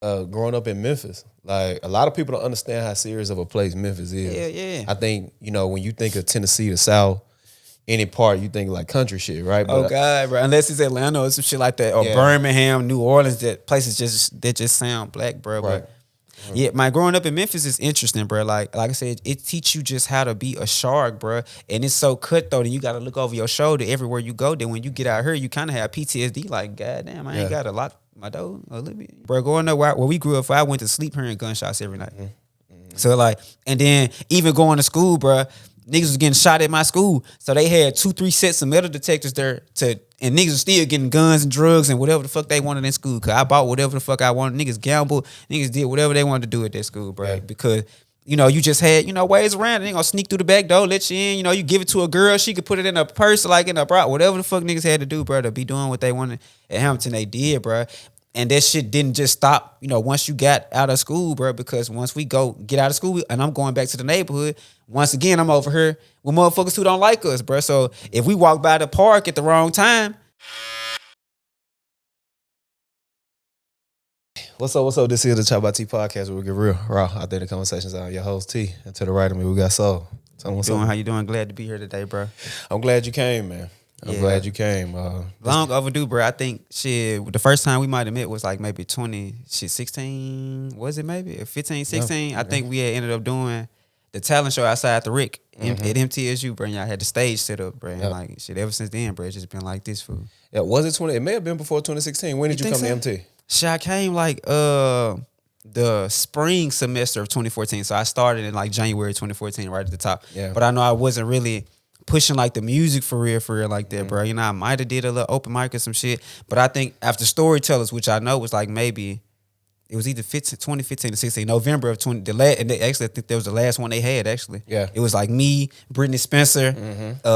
growing up in Memphis. Like, a lot of people don't understand how serious of a place Memphis is. Yeah. I think, when you think of Tennessee, the South, any part, you think like country shit, right? Oh But God, bro. Unless it's Atlanta or some shit like that, or Birmingham, New Orleans, that places that just sound black, bro. Right. But yeah, my growing up in Memphis is interesting, bro. Like I said, it teach you just how to be a shark, bro. And it's so cutthroat, and you got to look over your shoulder everywhere you go. Then when you get out here, you kind of have PTSD. Like, goddamn, I ain't got a lot my door a little bit, bro. Growing up where we grew up, I went to sleep hearing gunshots every night. So like, and then even going to school, bro. Niggas was getting shot at my school, so they had 2-3 sets of metal detectors there and niggas was still getting guns and drugs and whatever the fuck they wanted in school. Cause I bought whatever the fuck I wanted. Niggas gambled, niggas did whatever they wanted to do at that school, bro. Yeah. Because you just had ways around. They ain't gonna sneak through the back door, let you in. You give it to a girl, she could put it in a purse, like in a bra, whatever the fuck niggas had to do, bro, to be doing what they wanted at Hamilton. They did, bro. And that shit didn't just stop, once you got out of school, bro, because once we get out of school and I'm going back to the neighborhood, once again, I'm over here with motherfuckers who don't like us, bro. So if we walk by the park at the wrong time. What's up? This is the ChoppedByT podcast where we get real, raw, authentic conversations out. Your host, T. And to the right of me, we got Soul. How you doing? Glad to be here today, bro. I'm glad you came, man. I'm glad you came. Long overdue, bro. I think the first time we might have met was like maybe 16, was it maybe? 15, 16? I think we had ended up doing the talent show outside the Rick at MTSU, bro. And y'all had the stage set up, bro. And like shit, ever since then, bro, it's just been like this, fool. Yeah, was it 20? It may have been before 2016. When did you come to MT? Shit, I came like the spring semester of 2014. So I started in like January 2014, right at the top. Yeah. But I know I wasn't really pushing like the music for real like that, bro. I might have did a little open mic or some shit, but I think after Storytellers, which I know was like maybe it was either 2015 or 16, November of 20. And actually, I think that was the last one they had. Actually, yeah, it was like me, Brittany Spencer,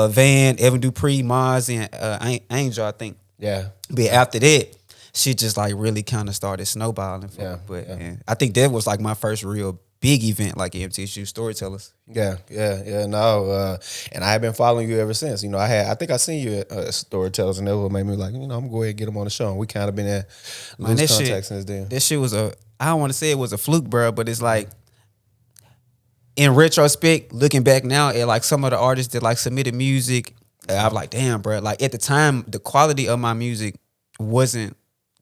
Van, Evan Dupree, Maz, and Angel, I think. Yeah, but after that, shit just like really kind of started snowballing. And I think that was like my first real big event, like MTSU Storytellers. No, and I have been following you ever since. I think I seen you at Storytellers, and that what made me like, I'm gonna go ahead and get him on the show. And we kind of been at loose contact since then. That shit was I don't want to say it was a fluke, bro, but it's like in retrospect, looking back now at like some of the artists that like submitted music, I'm like, damn, bro. Like at the time, the quality of my music wasn't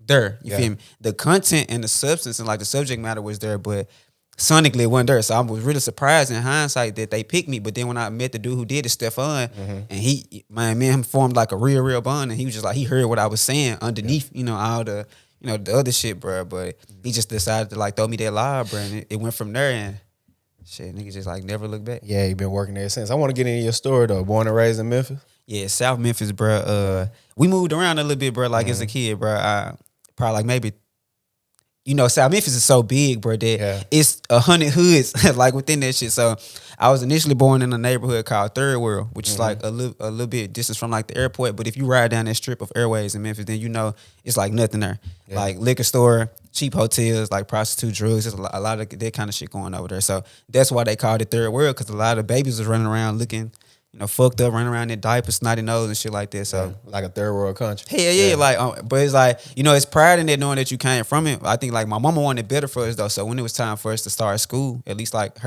there. You feel me? The content and the substance and like the subject matter was there, but sonically it wasn't there. So I was really surprised in hindsight that they picked me. But then when I met the dude who did it, Stefan, and me and him formed like a real bond, and he was just like, he heard what I was saying underneath, all the the other shit, bro. But he just decided to like throw me that live, bro, and it went from there, and shit, niggas just like never look back. Yeah, you been working there since. I want to get into your story though. Born and raised in Memphis? Yeah, South Memphis, bro. We moved around a little bit, bro, like as a kid, bro. Probably like maybe South Memphis is so big, bro, that it's 100 hoods like within that shit. So I was initially born in a neighborhood called Third World, which is like a little bit distance from like the airport. But if you ride down that strip of airways in Memphis, then it's like nothing there. Yeah. Like liquor store, cheap hotels, like prostitute, drugs. There's a lot of that kind of shit going over there. So that's why they called it Third World, because a lot of babies was running around looking fucked up, running around in diapers, snotty nose and shit like that. So like a third world country. Hell yeah. Like, but it's like, it's pride in that, knowing that you came from it. I think like my mama wanted better for us though. So when it was time for us to start school, at least like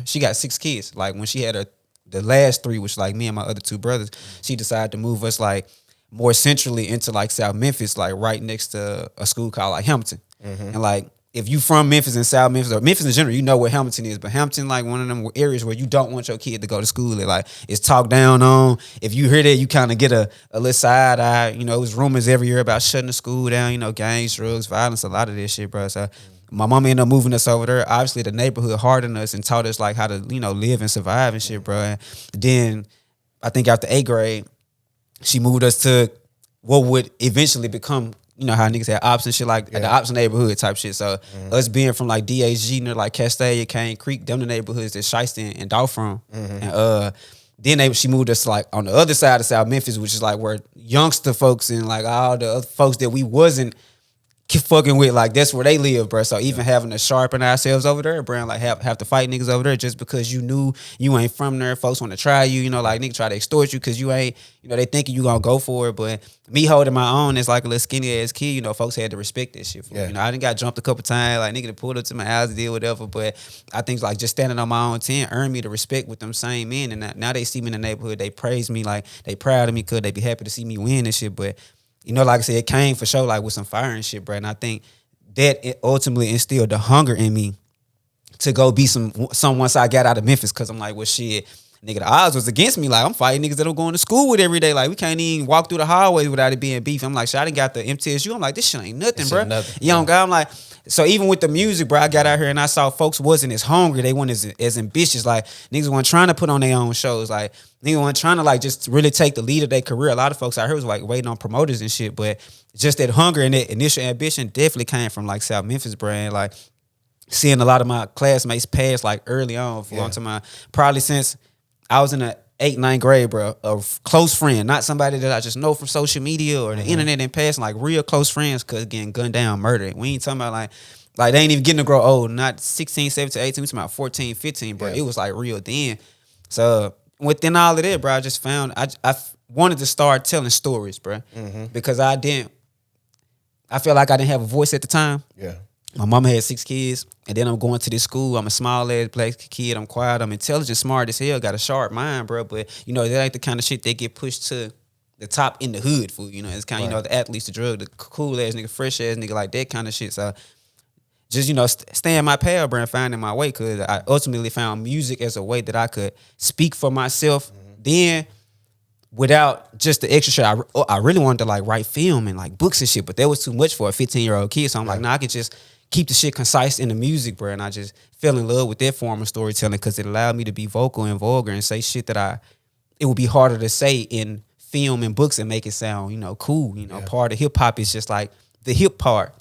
she got 6 kids. Like when she had the last 3, which like me and my other 2 brothers, she decided to move us like more centrally into like South Memphis, like right next to a school called like Hamilton. And like, if you from Memphis and South Memphis, or Memphis in general, you know what Hamilton is. But Hamilton, like one of them areas where you don't want your kid to go to school. Like it's talked down on. If you hear that, you kind of get a little side eye. It was rumors every year about shutting the school down. Gangs, drugs, violence, a lot of this shit, bro. So my mama ended up moving us over there. Obviously, the neighborhood hardened us and taught us like how to live and survive and shit, bro. And then I think after 8th grade, she moved us to what would eventually become, how niggas had ops and shit, like the ops neighborhood type shit. So us being from like DHG near like Castalia, Cane Creek, them the neighborhoods that Shiesty and Dolph from. And then she moved us like on the other side of South Memphis, which is like where youngster folks and like all the other folks that we wasn't keep fucking with, like, that's where they live, bro. So even having to sharpen ourselves over there, bro, like have to fight niggas over there just because you knew you ain't from there. Folks want to try you, you know, like nigga try to extort you because you ain't, you know, they thinking you gonna go for it. But me holding my own as like a little skinny ass kid, you know, folks had to respect that shit. You know, I done got jumped a couple times, like nigga to pulled up to my house, did whatever. But I think like just standing on my own 10 earned me the respect with them same men. And now they see me in the neighborhood, they praise me, like they proud of me, cause they be happy to see me win and shit. But you know, like I said, it came for sure, like with some fire and shit, bro. And I think that it ultimately instilled the hunger in me to go be some once I got out of Memphis. Cause I'm like, well, shit, nigga, the odds was against me. Like I'm fighting niggas that I'm going to school with every day. Like we can't even walk through the hallways without it being beef. I'm like, shit, I done got the MTSU. I'm like, this shit ain't nothing, bro. Young guy, I'm like, so even with the music, bro, I got out here and I saw folks wasn't as hungry. They weren't as ambitious. Like niggas weren't trying to put on their own shows. Like niggas weren't trying to like just really take the lead of their career. A lot of folks out here was like waiting on promoters and shit. But just that hunger and that initial ambition definitely came from like South Memphis, brand. Like seeing a lot of my classmates pass like early on to my probably since I was in the 8th, 9th grade, bro, a close friend, not somebody that I just know from social media or the internet and passing, like real close friends, cause getting gunned down, murdered. We ain't talking about like they ain't even getting to grow old, not 16, 17, 18, we talking about 14, 15, bro. It was like real then. So within all of that, bro, I just found, I wanted to start telling stories, bro, because I felt like I didn't have a voice at the time. Yeah. My mama had 6 kids, and then I'm going to this school. I'm a small ass black kid. I'm quiet. I'm intelligent, smart as hell. Got a sharp mind, bro. But you know that ain't the kind of shit that get pushed to the top in the hood for. You know, it's kind of you know the athletes, the drug, the cool ass nigga, fresh ass nigga, like that kind of shit. So just you know staying my path, bro, and finding my way. Cause I ultimately found music as a way that I could speak for myself. Then without just the extra shit, I really wanted to like write film and like books and shit, but that was too much for a 15-year-old kid. So I'm like, nah, I could just keep the shit concise in the music, bro. And I just fell in love with that form of storytelling because it allowed me to be vocal and vulgar and say shit that it would be harder to say in film and books and make it sound, you know, cool. You know, part of hip hop is just like the hip part.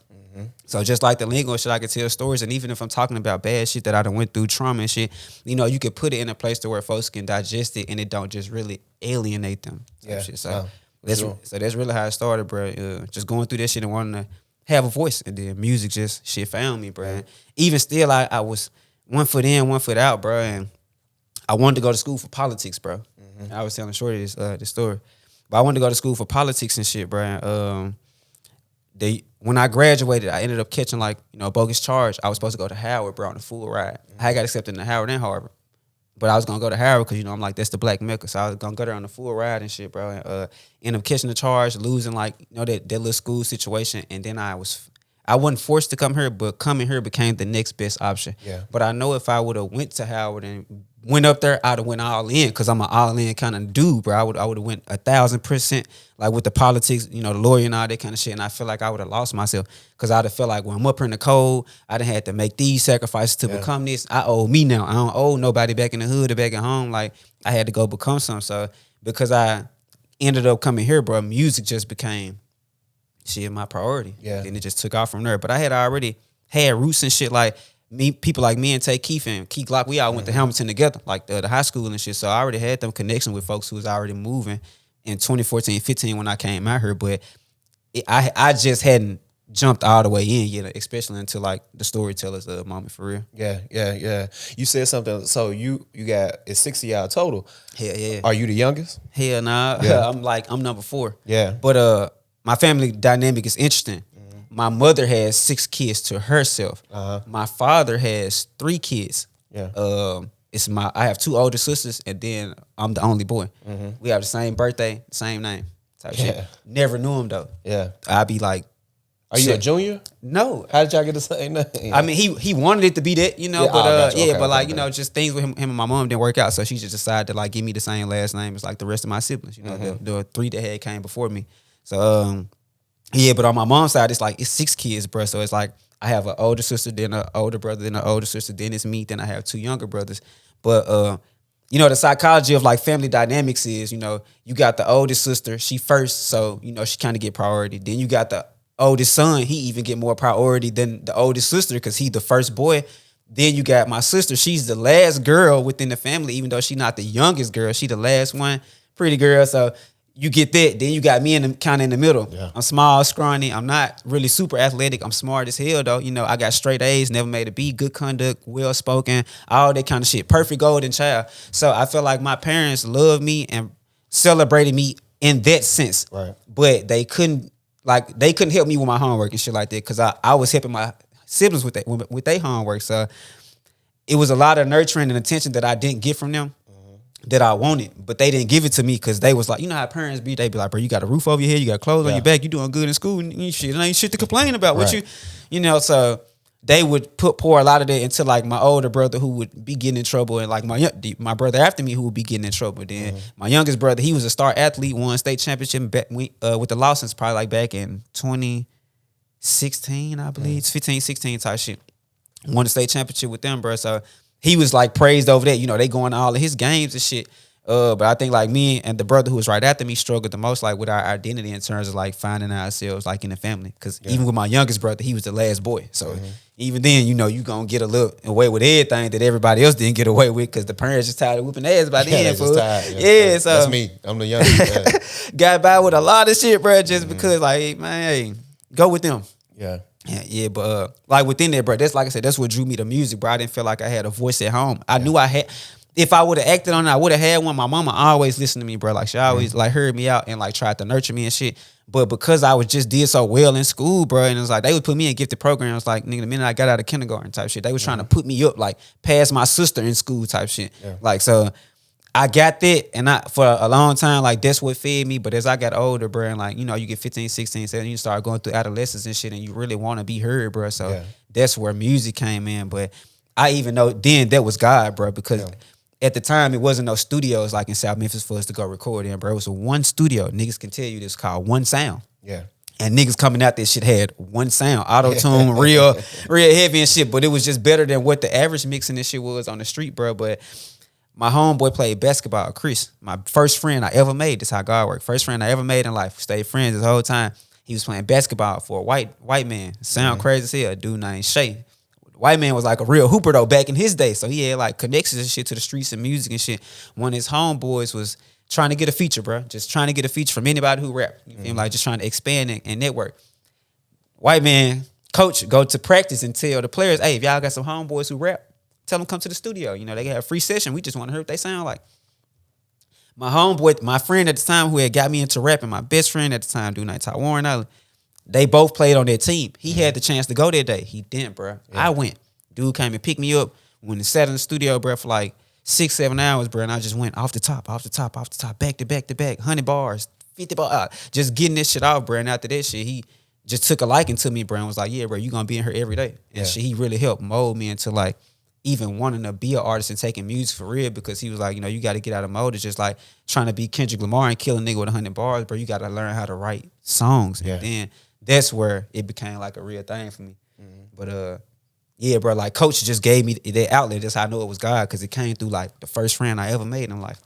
So just like the lingo and shit, I could tell stories. And even if I'm talking about bad shit that I done went through, trauma and shit, you know, you could put it in a place to where folks can digest it and it don't just really alienate them. Shit. So that's really how it started, bro. Just going through that shit and wanting to have a voice. And then music just shit found me, bro. And even still, I was one foot in, one foot out, bro. And I wanted to go to school for politics, bro. I was telling Shorty this story. But I wanted to go to school for politics and shit, bro. When I graduated, I ended up catching like, you know, a bogus charge. I was supposed to go to Howard, bro, on a full ride. I got accepted into Howard and Harvard. But I was going to go to Howard because, you know, I'm like, that's the black Mecca. So I was going to go there on a full ride and shit, bro. And ended up catching the charge, losing like, you know, that little school situation. And then I wasn't forced to come here, but coming here became the next best option. Yeah. But I know if I would have went to Howard and went up there, I'd have went all in because I'm an all in kind of dude, bro. I would have went 1,000%, like with the politics, you know, the lawyer and all that kind of shit. And I feel like I would have lost myself because I'd have felt like when I'm up here in the cold, I done had to make these sacrifices to become this. I owe me now. I don't owe nobody back in the hood or back at home. Like I had to go become something. So because I ended up coming here, bro, music just became shit my priority. Yeah. And it just took off from there. But I had already had roots and shit like people like me and Tay Keith and Keith Glock, we all went to Hamilton together, like the high school and shit. So I already had them connection with folks who was already moving in 2014, 15 when I came out here. But I just hadn't jumped all the way in yet, especially until like the storyteller's moment for real. Yeah. You said something. So you got, it's 60 y'all total. Hell yeah. Are you the youngest? Hell nah. Yeah. I'm number 4. Yeah. But my family dynamic is interesting. My mother has 6 kids to herself. My father has 3 kids. Yeah. I have 2 older sisters, and then I'm the only boy. We have the same birthday, same name. Type shit. Never knew him though. Yeah. I'd be like, are you a junior? No. How did y'all get the same name? I mean, he wanted it to be that, you know, yeah, but but like, you know, just things with him and my mom didn't work out. So she just decided to like give me the same last name as like the rest of my siblings. You know, the 3 that had came before me. So yeah, but on my mom's side, it's 6 kids, bro. So it's like I have an older sister, then an older brother, then an older sister, then it's me, then I have 2 younger brothers. But you know, the psychology of like family dynamics is, you know, you got the oldest sister, she first, so you know she kind of get priority. Then you got the oldest son, he even get more priority than the oldest sister because he the first boy. Then you got my sister, she's the last girl within the family, even though she's not the youngest girl, she the last one, pretty girl. So you get that. Then you got me kind of in the middle. Yeah. I'm small, scrawny. I'm not really super athletic. I'm smart as hell though. You know, I got straight A's, never made a B, good conduct, well spoken, all that kind of shit. Perfect golden child. So I feel like my parents loved me and celebrated me in that sense. Right. But they couldn't help me with my homework and shit like that because I was helping my siblings with their homework. So it was a lot of nurturing and attention that I didn't get from them. That I wanted, but they didn't give it to me because they was like, you know how parents be, they be like, bro, you got a roof over your head, you got clothes on your back, you doing good in school, and shit, and ain't shit to complain about. What you know, so they would pour a lot of that into like my older brother who would be getting in trouble, and like my brother after me who would be getting in trouble. Then my youngest brother, he was a star athlete, won state championship with the Lawsons probably like back in 2016, I believe, 15, 16 type shit. Won the state championship with them, bro. So he was like praised over that. You know, they going to all of his games and shit. But I think like me and the brother who was right after me struggled the most like with our identity in terms of like finding ourselves like in the family. Because even with my youngest brother, he was the last boy. So even then, you know, you gonna get a little away with everything that everybody else didn't get away with because the parents just tired of whooping ass by then. Just tired. So that's me. I'm the youngest. Got by with a lot of shit, bro, just because like, man, hey, go with them. Yeah. Yeah, but like within there, bro, that's like I said, that's what drew me to music, bro. I didn't feel like I had a voice at home. I knew I had. If I would have acted on it, I would have had one. My mama always listened to me, bro. Like she always like heard me out and like tried to nurture me and shit. But because I was just did so well in school, bro, and it was like they would put me in gifted programs. Like nigga, the minute I got out of kindergarten type shit, they was trying to put me up like past my sister in school type shit. Yeah. Like so. I got that, and for a long time, like, that's what fed me. But as I got older, bro, and, like, you know, you get 15, 16, 17, you start going through adolescence and shit, and you really want to be heard, bro. So that's where music came in. But I even know then that was God, bro, because at the time, it wasn't no studios, like, in South Memphis for us to go record in, bro. It was a one studio. Niggas can tell you this called One Sound. Yeah. And niggas coming out this shit had one sound, auto-tune, real heavy and shit. But it was just better than what the average mixing this shit was on the street, bro. But my homeboy played basketball, Chris. My first friend I ever made. This is how God works. First friend I ever made in life. Stayed friends this whole time. He was playing basketball for a white man. Sound crazy as hell. A dude named Shay. White man was like a real hooper though back in his day. So he had like connections and shit to the streets and music and shit. One of his homeboys was trying to get a feature, bro. Just trying to get a feature from anybody who rap. You feel me? Like just trying to expand and network. White man, coach, go to practice and tell the players, hey, if y'all got some homeboys who rap, tell them come to the studio. You know, they got a free session. We just want to hear what they sound like. My homeboy, my friend at the time who had got me into rapping, my best friend at the time, dude named Warren Island, they both played on their team. He had the chance to go that day. He didn't, bro. Yeah. I went. Dude came and picked me up. When he sat in the studio, bro, for like 6-7 hours, bro, and I just went off the top, back to back, 100 bars, 50 bars, just getting this shit off, bro. And after that shit, he just took a liking to me, bro, and was like, yeah, bro, you gonna be in here every day. And shit, he really helped mold me into like even wanting to be an artist and taking music for real, because he was like, you know, you got to get out of mode. It's just like trying to be Kendrick Lamar and kill a nigga with 100 bars, bro. You got to learn how to write songs. And then that's where it became like a real thing for me. But yeah, bro, like Coach just gave me that outlet. That's how I know it was God, because it came through like the first friend I ever made in life.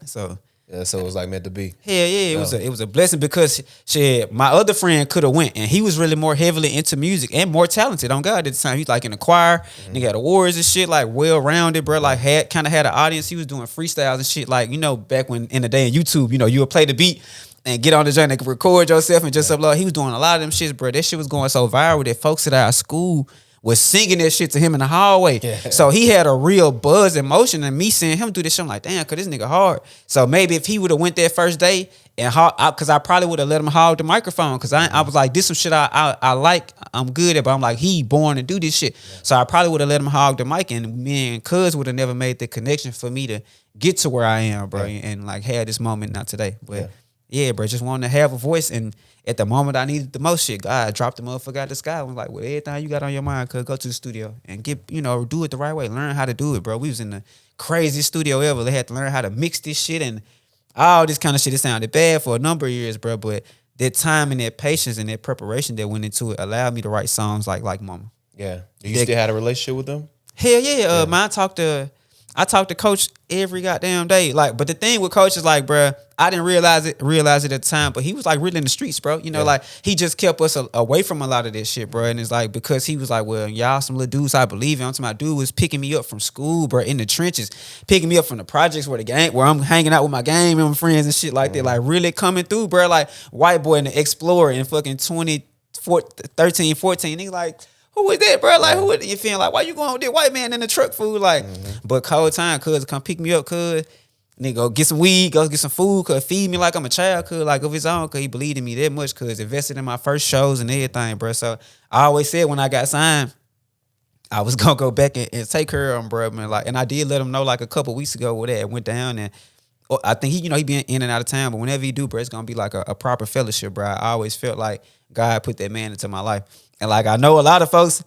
So it was like meant to be. Yeah, it was a blessing, because shit, my other friend could have went, and he was really more heavily into music and more talented on God at the time. He was like in the choir, nigga had awards and shit, like well rounded, bro. Like had an audience. He was doing freestyles and shit, like, you know, back when in the day in YouTube, you know, you would play the beat and get on the joint and record yourself and just upload. He was doing a lot of them shits, bro. That shit was going so viral that folks at our school was singing that shit to him in the hallway. So he had a real buzz and motion, and me seeing him do this shit, I'm like, damn, cause this nigga hard. So maybe if he would have went that first day and cause I probably would have let him hog the microphone, cause I was like, this some shit I like, I'm good at, but I'm like, he born to do this shit. So I probably would have let him hog the mic, and me and Cuz would have never made the connection for me to get to where I am, bro, and like had this moment, not today. But yeah, bro, just wanted to have a voice, and at the moment I needed the most shit, God dropped the motherfucker out the sky. I was like, with everything you got on your mind, cuz go to the studio and get, you know, do it the right way. Learn how to do it, bro. We was in the craziest studio ever. They had to learn how to mix this shit and all this kind of shit. It sounded bad for a number of years, bro, but that time and that patience and that preparation that went into it allowed me to write songs like Mama. Yeah. Do you still had a relationship with them? Hell yeah. Man, I talked to I talk to Coach every goddamn day. Like, but the thing with Coach is like, bro, I didn't realize it at the time, but he was like really in the streets, bro. You know, like he just kept us away from a lot of this shit, bro. And it's like because he was like, well, y'all some little dudes I believe in. My dude was picking me up from school, bro, in the trenches, picking me up from the projects where I'm hanging out with my game and my friends and shit like that. Like really coming through, bro. Like white boy in the Explorer in fucking 13, 14. He's like, who is that, bro? Like, who is you feeling like? Why you going with that white man in the truck, food? Like, but cold time, cuz come pick me up, cuz nigga go get some weed, go get some food, cuz feed me like I'm a child, cuz like of his own, cuz he believed in me that much, cuz invested in my first shows and everything, bro. So I always said when I got signed, I was gonna go back and take care of him, bro, man. Like, and I did let him know like a couple weeks ago where that went down, and I think he been in and out of town, but whenever he do, bro, it's gonna be like a proper fellowship, bro. I always felt like God put that man into my life. And like I know a lot of folks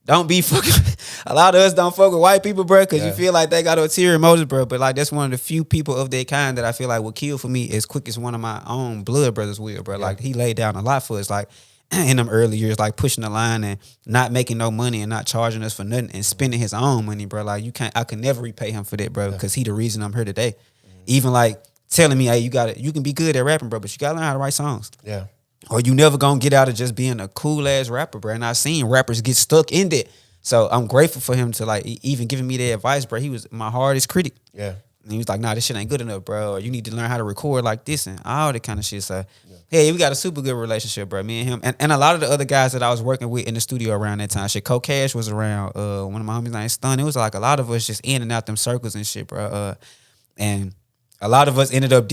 don't be fucking. A lot of us don't fuck with white people, bro, because you feel like they got ulterior motives, bro. But like that's one of the few people of their kind that I feel like would kill for me as quick as one of my own blood brothers will, bro. Like he laid down a lot for us, like in them early years, like pushing the line and not making no money and not charging us for nothing and spending his own money, bro. Like I could never repay him for that, bro, because he the reason I'm here today. Even like telling me, hey, you can be good at rapping, bro, but you gotta learn how to write songs. Yeah. Or you never gonna get out of just being a cool ass rapper, bro. And I've seen rappers get stuck in that. So I'm grateful for him to like even giving me the advice, bro. He was my hardest critic. Yeah. And he was like, nah, this shit ain't good enough, bro. Or you need to learn how to record like this and all that kind of shit. So hey, we got a super good relationship, bro. Me and him. And a lot of the other guys that I was working with in the studio around that time. Shit, Coke Cash was around. One of my homies named Stun. It was like a lot of us just in and out them circles and shit, bro. And a lot of us ended up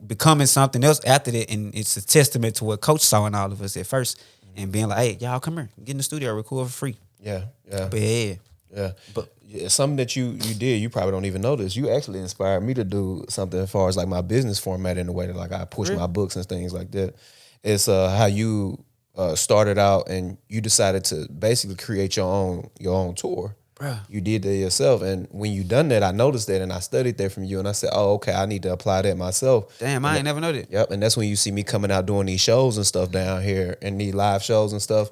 becoming something else after that, and it's a testament to what Coach saw in all of us at first, and being like, "Hey, y'all come here, get in the studio, record for free." Yeah. But something that you did, you probably don't even know this. You actually inspired me to do something as far as like my business format in the way that like I push my books and things like that. It's how you started out and you decided to basically create your own tour. Bruh. You did that yourself, and when you done that, I noticed that, and I studied that from you, and I said, "Oh, okay, I need to apply that myself." Damn, I ain't never know that. Yep, and that's when you see me coming out doing these shows and stuff down here, and these live shows and stuff.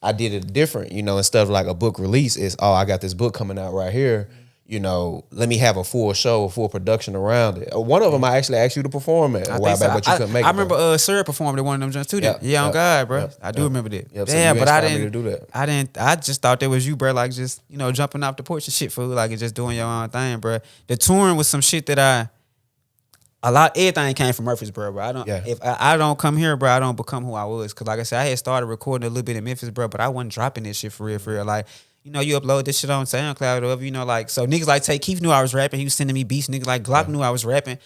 I did it different, instead of like a book release, it's I got this book coming out right here. Let me have a full show, a full production around it. One of them I actually asked you to perform at a while back, but you couldn't make it. I remember Sir performed at one of them joints too. Yeah, on God, bro. I do remember that. Yep, yeah, but I didn't do that. I just thought that was you, bro. Like just jumping off the porch and shit, fool. Like and just doing your own thing, bro. The touring was some shit that everything came from Memphis, bro. If I don't come here, bro, I don't become who I was. Cause like I said, I had started recording a little bit in Memphis, bro, but I wasn't dropping this shit for real. Like. You upload this shit on SoundCloud or whatever, so niggas like Tay Keith knew I was rapping. He was sending me beats. Niggas like Glock knew I was rapping,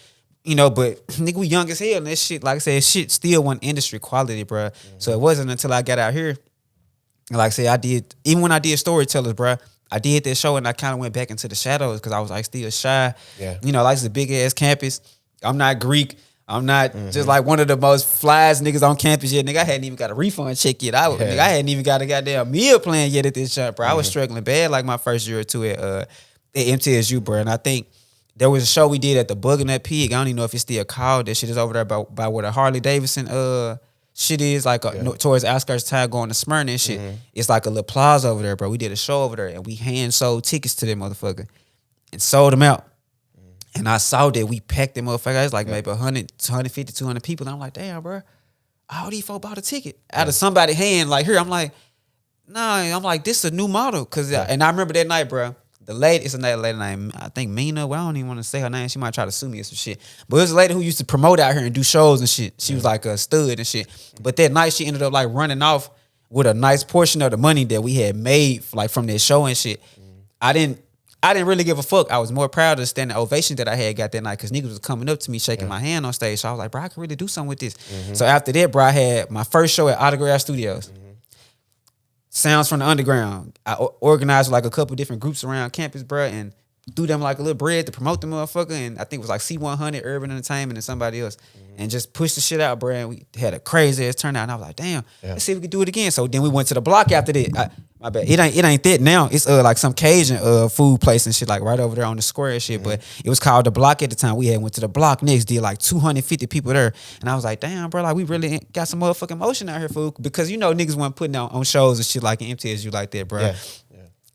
but nigga, we young as hell. And this shit, like I said, shit still wasn't industry quality, bro. So it wasn't until I got out here. Like I said, even when I did Storytellers, bro, I did that show and I kind of went back into the shadows because I was like still shy. Yeah. Like it's a big ass campus. I'm not Greek. I'm not just like one of the most flies niggas on campus yet. Nigga, I hadn't even got a refund check yet. Nigga, I hadn't even got a goddamn meal plan yet at this shop, bro. I was struggling bad like my first year or two at MTSU, bro. And I think there was a show we did at the Bug and that Pig. I don't even know if it's still called. That shit is over there by where the Harley Davidson shit is, like towards outskirts town going to Smyrna and shit. It's like a little plaza over there, bro. We did a show over there and we hand sold tickets to that motherfucker and sold them out. And I saw that we packed them motherfuckers. It's like maybe 100, 150, 200 people. And I'm like, damn, bro, all these folk bought a ticket out of somebody's hand. Like, here, I'm like, nah, I'm like, this is a new model. And I remember that night, bro, the lady, it's another lady named, I think Mina. Well, I don't even want to say her name. She might try to sue me or some shit. But it was a lady who used to promote out here and do shows and shit. She was like a stud and shit. But that night, she ended up like running off with a nice portion of the money that we had made like from that show and shit. I didn't really give a fuck. I was more proud of the standing ovation that I had got that night because niggas was coming up to me, shaking my hand on stage. So I was like, bro, I can really do something with this. So after that, bro, I had my first show at Autograph Studios. Sounds from the Underground. I organized like a couple different groups around campus, bro, and threw them like a little bread to promote the motherfucker. And I think it was like C100, Urban Entertainment, and somebody else. And just pushed the shit out, bro. And we had a crazy ass turnout. And I was like, damn, let's see if we can do it again. So then we went to the block after that. My bad. It ain't that now. It's like some Cajun food place and shit, like right over there on the square and shit. But it was called the Block at the time. We had went to the block next, did like 250 people there. And I was like, damn, bro, like we really got some motherfucking motion out here, fool. Because niggas weren't putting on shows and shit like in MTSU like that, bro.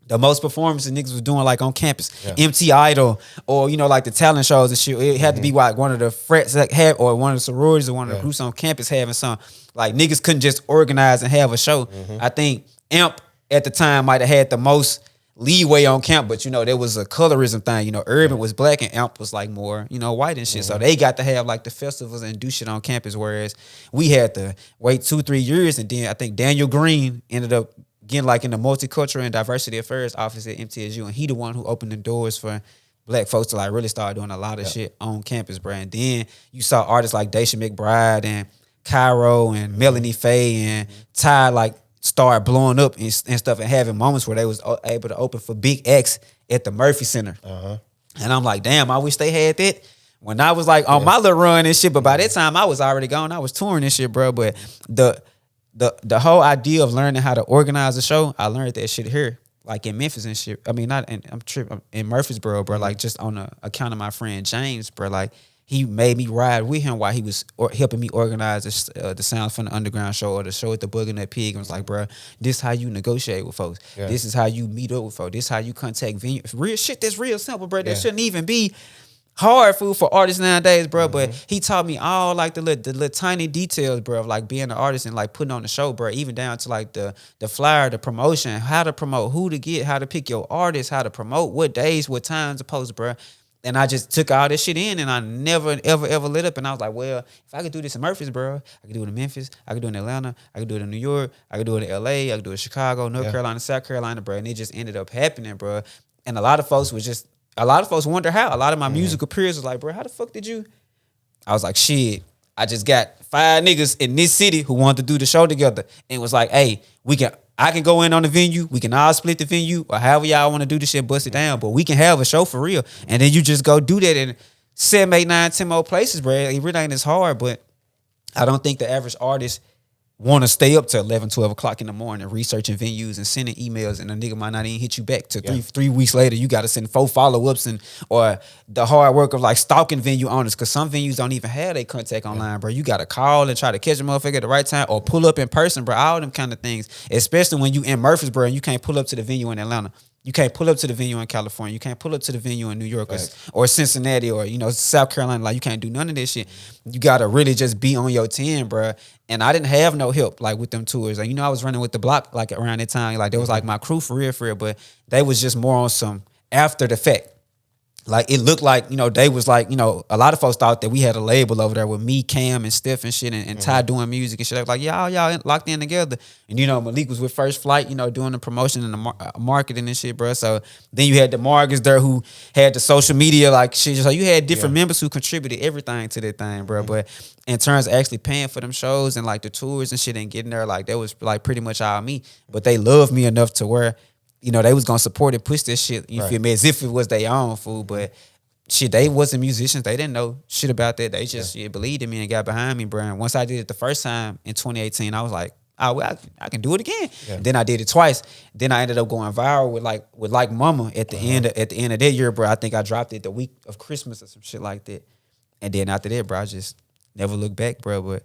the most performances niggas was doing like on campus, Yeah. MT Idol, or like the talent shows and shit. It had to be like one of the frets that have, or one of the sororities, or one of the groups on campus having some. Like niggas couldn't just organize and have a show. I think Amp at the time might have had the most leeway on camp, but there was a colorism thing. Urban was black and Amp was like more white and shit. So they got to have like the festivals and do shit on campus, whereas we had to wait 2-3 years, and then I think Daniel Green ended up getting like in the multicultural and diversity affairs office at MTSU, and he the one who opened the doors for black folks to like really start doing a lot of shit on campus, bro. And then you saw artists like Daisha McBride and Cairo and Melanie Faye and Ty like start blowing up and stuff, and having moments where they was able to open for Big X at the Murphy Center. And I'm like, damn, I wish they had that when I was like on my little run and shit. But by that time I was already gone. I was touring and shit, bro. But the whole idea of learning how to organize a show, I learned that shit here, like in Memphis and shit. I mean, not in, I'm in Murfreesboro, bro. Like just on the account of my friend James, bro. Like he made me ride with him while he was helping me organize the Sounds from the Underground show, or the show at the Bug and the Pig. And was like, bro, this how you negotiate with folks. This is how you meet up with folks. This how you contact venues. Real shit that's real simple, bro. That shouldn't even be hard food for artists nowadays, bro. But he taught me all like the little tiny details, bro, of like being an artist and like putting on the show, bro. Even down to like the flyer, the promotion, how to promote, who to get, how to pick your artist, how to promote, what days, what times to post, bro. And I just took all this shit in, and I never, ever lit up. And I was like, well, if I could do this in Murfreesboro, I could do it in Memphis, I could do it in Atlanta, I could do it in New York, I could do it in LA, I could do it in Chicago, North Carolina, South Carolina, bro. And it just ended up happening, bro. And a lot of folks wonder how. A lot of my musical peers was like, bro, how the fuck did you? I was like, shit, I just got 5 niggas in this city who wanted to do the show together, and was like, hey, I can go in on the venue, we can all split the venue, or however y'all want to do this shit, bust it down, but we can have a show for real. And then you just go do that in 7, 8, 9, 10 more places, bro. It really ain't as hard, but I don't think the average artist want to stay up to 11, 12 o'clock in the morning researching venues and sending emails, and a nigga might not even hit you back to 3 weeks later. You got to send 4 follow-ups, or the hard work of like stalking venue owners, because some venues don't even have their contact online, bro. You got to call and try to catch a motherfucker at the right time, or pull up in person, bro. All them kind of things, especially when you in Murfreesboro and you can't pull up to the venue in Atlanta. You can't pull up to the venue in California. You can't pull up to the venue in New York or Cincinnati or South Carolina. Like you can't do none of this shit. You gotta really just be on your 10, bro. And I didn't have no help like with them tours. Like I was running with the block like around that time. Like there was like my crew for real, but they was just more on some after the fact. Like it looked like, they was like, a lot of folks thought that we had a label over there with me, Cam, and Steph and shit, and Ty doing music and shit. I was like, y'all locked in together. And Malik was with First Flight, doing the promotion and the marketing and shit, bro. So then you had the Marcus there who had the social media like shit. So you had different members who contributed everything to that thing, bro. But in terms of actually paying for them shows and like the tours and shit and getting there, like that was like pretty much all me. But they loved me enough to where they was gonna support and push this shit, you feel me, as if it was their own food. But shit, they wasn't musicians. They didn't know shit about that. They just believed in me and got behind me, bro. And once I did it the first time in 2018, I was like, oh, well, I can do it again. Then I did it twice. Then I ended up going viral with like Mama at the end of that year, bro. I think I dropped it the week of Christmas or some shit like that. And then after that, bro, I just never looked back, bro. But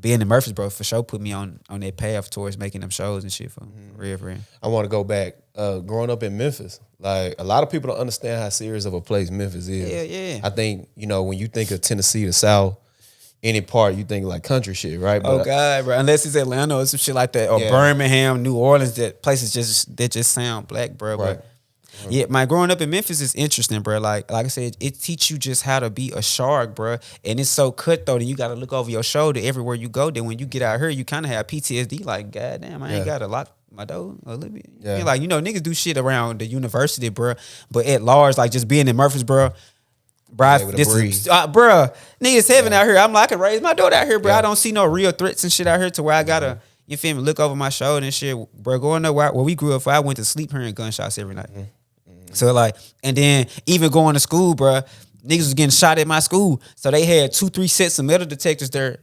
being in Murfreesboro for sure put me on that path towards making them shows and shit for real. I want to go back. Growing up in Memphis, like a lot of people don't understand how serious of a place Memphis is. Yeah. I think, when you think of Tennessee, the South, any part, you think like country shit, right? But, God, bro. Unless it's Atlanta or some shit like that, or Birmingham, New Orleans, that places that just sound black, bro. Right. But yeah, my growing up in Memphis is interesting, bro. Like I said, it teach you just how to be a shark, bro. And it's so cutthroat, and you got to look over your shoulder everywhere you go. Then when you get out here, you kind of have PTSD. Like, goddamn, I ain't got to lock my door a little bit. Yeah. Like, niggas do shit around the university, bro. But at large, like just being in Murfreesboro, bro, niggas heaven out here. I'm like, I can raise my daughter out here, bro. I don't see no real threats and shit out here to where I gotta, you feel me, look over my shoulder and shit, bro. Going there where we grew up, I went to sleep hearing gunshots every night. So like, and then even going to school, bro, niggas was getting shot at my school. So they had 2-3 sets of metal detectors there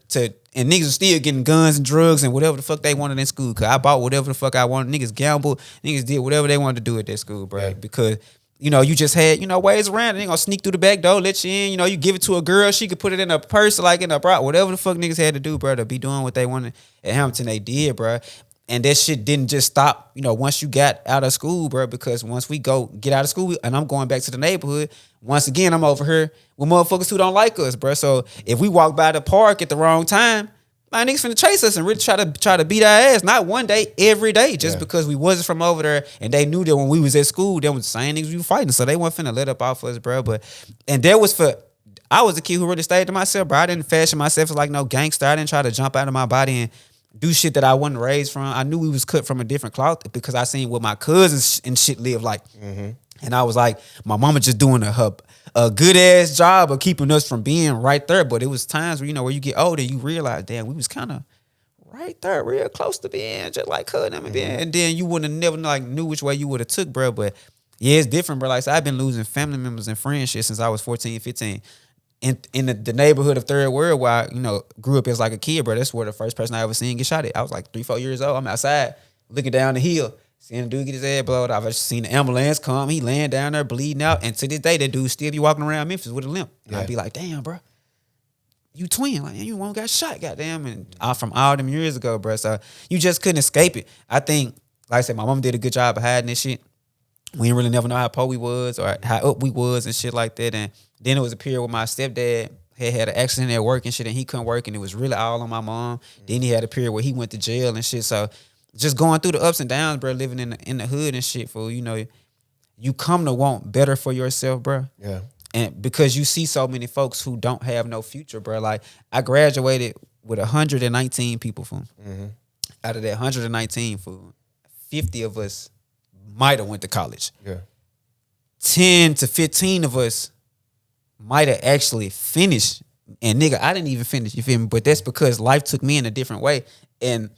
and niggas was still getting guns and drugs and whatever the fuck they wanted in school. Cause I bought whatever the fuck I wanted. Niggas gambled. Niggas did whatever they wanted to do at that school, bro. Yeah. Because you just had, ways around. They gonna sneak through the back door, let you in. You give it to a girl, she could put it in a purse, like in a bra, whatever the fuck niggas had to do, bro, to be doing what they wanted at Hamilton. They did, bro. And that shit didn't just stop, once you got out of school, bro, because once we get out of school and I'm going back to the neighborhood, once again, I'm over here with motherfuckers who don't like us, bro. So if we walk by the park at the wrong time, my niggas finna chase us and really try to beat our ass. Not one day, every day, just because we wasn't from over there. And they knew that when we was at school, them was the same niggas we were fighting. So they weren't finna let up off us, bro. I was a kid who really stayed to myself, bro. I didn't fashion myself as like no gangster. I didn't try to jump out of my body and do shit that I wasn't raised from. I knew we was cut from a different cloth because I seen what my cousins and shit live like. Mm-hmm. And I was like, my mama just doing a good ass job of keeping us from being right there. But it was times where, where you get older, you realize, damn, we was kind of right there, real close to being just like her. And then you wouldn't have never like knew which way you would have took, bro. But yeah, it's different, bro. Like, so I've been losing family members and friends shit since I was 14, 15. In the neighborhood of Third World where I, grew up as like a kid, bro, that's where the first person I ever seen get shot at. I was like 3-4 years old. I'm outside looking down the hill, seeing a dude get his head blowed off. I just seen the ambulance come. He laying down there bleeding out. And to this day, that dude still be walking around Memphis with a limp. And I'd be like, damn, bro, you twin. Like, you won't got shot, goddamn. And from all them years ago, bro. So you just couldn't escape it. I think, like I said, my mom did a good job of hiding this shit. We didn't really never know how poor we was or how up we was and shit like that. And then it was a period where my stepdad had an accident at work and shit, and he couldn't work, and it was really all on my mom. Then he had a period where he went to jail and shit. So just going through the ups and downs, bro, living in the hood and shit, fool, you come to want better for yourself, bro. Yeah. And because you see so many folks who don't have no future, bro. Like, I graduated with 119 people, fool. Mm-hmm. Out of that 119, fool, 50 of us might have went to college. Yeah. 10 to 15 of us might have actually finished. And nigga, I didn't even finish, you feel me? But that's because life took me in a different way. And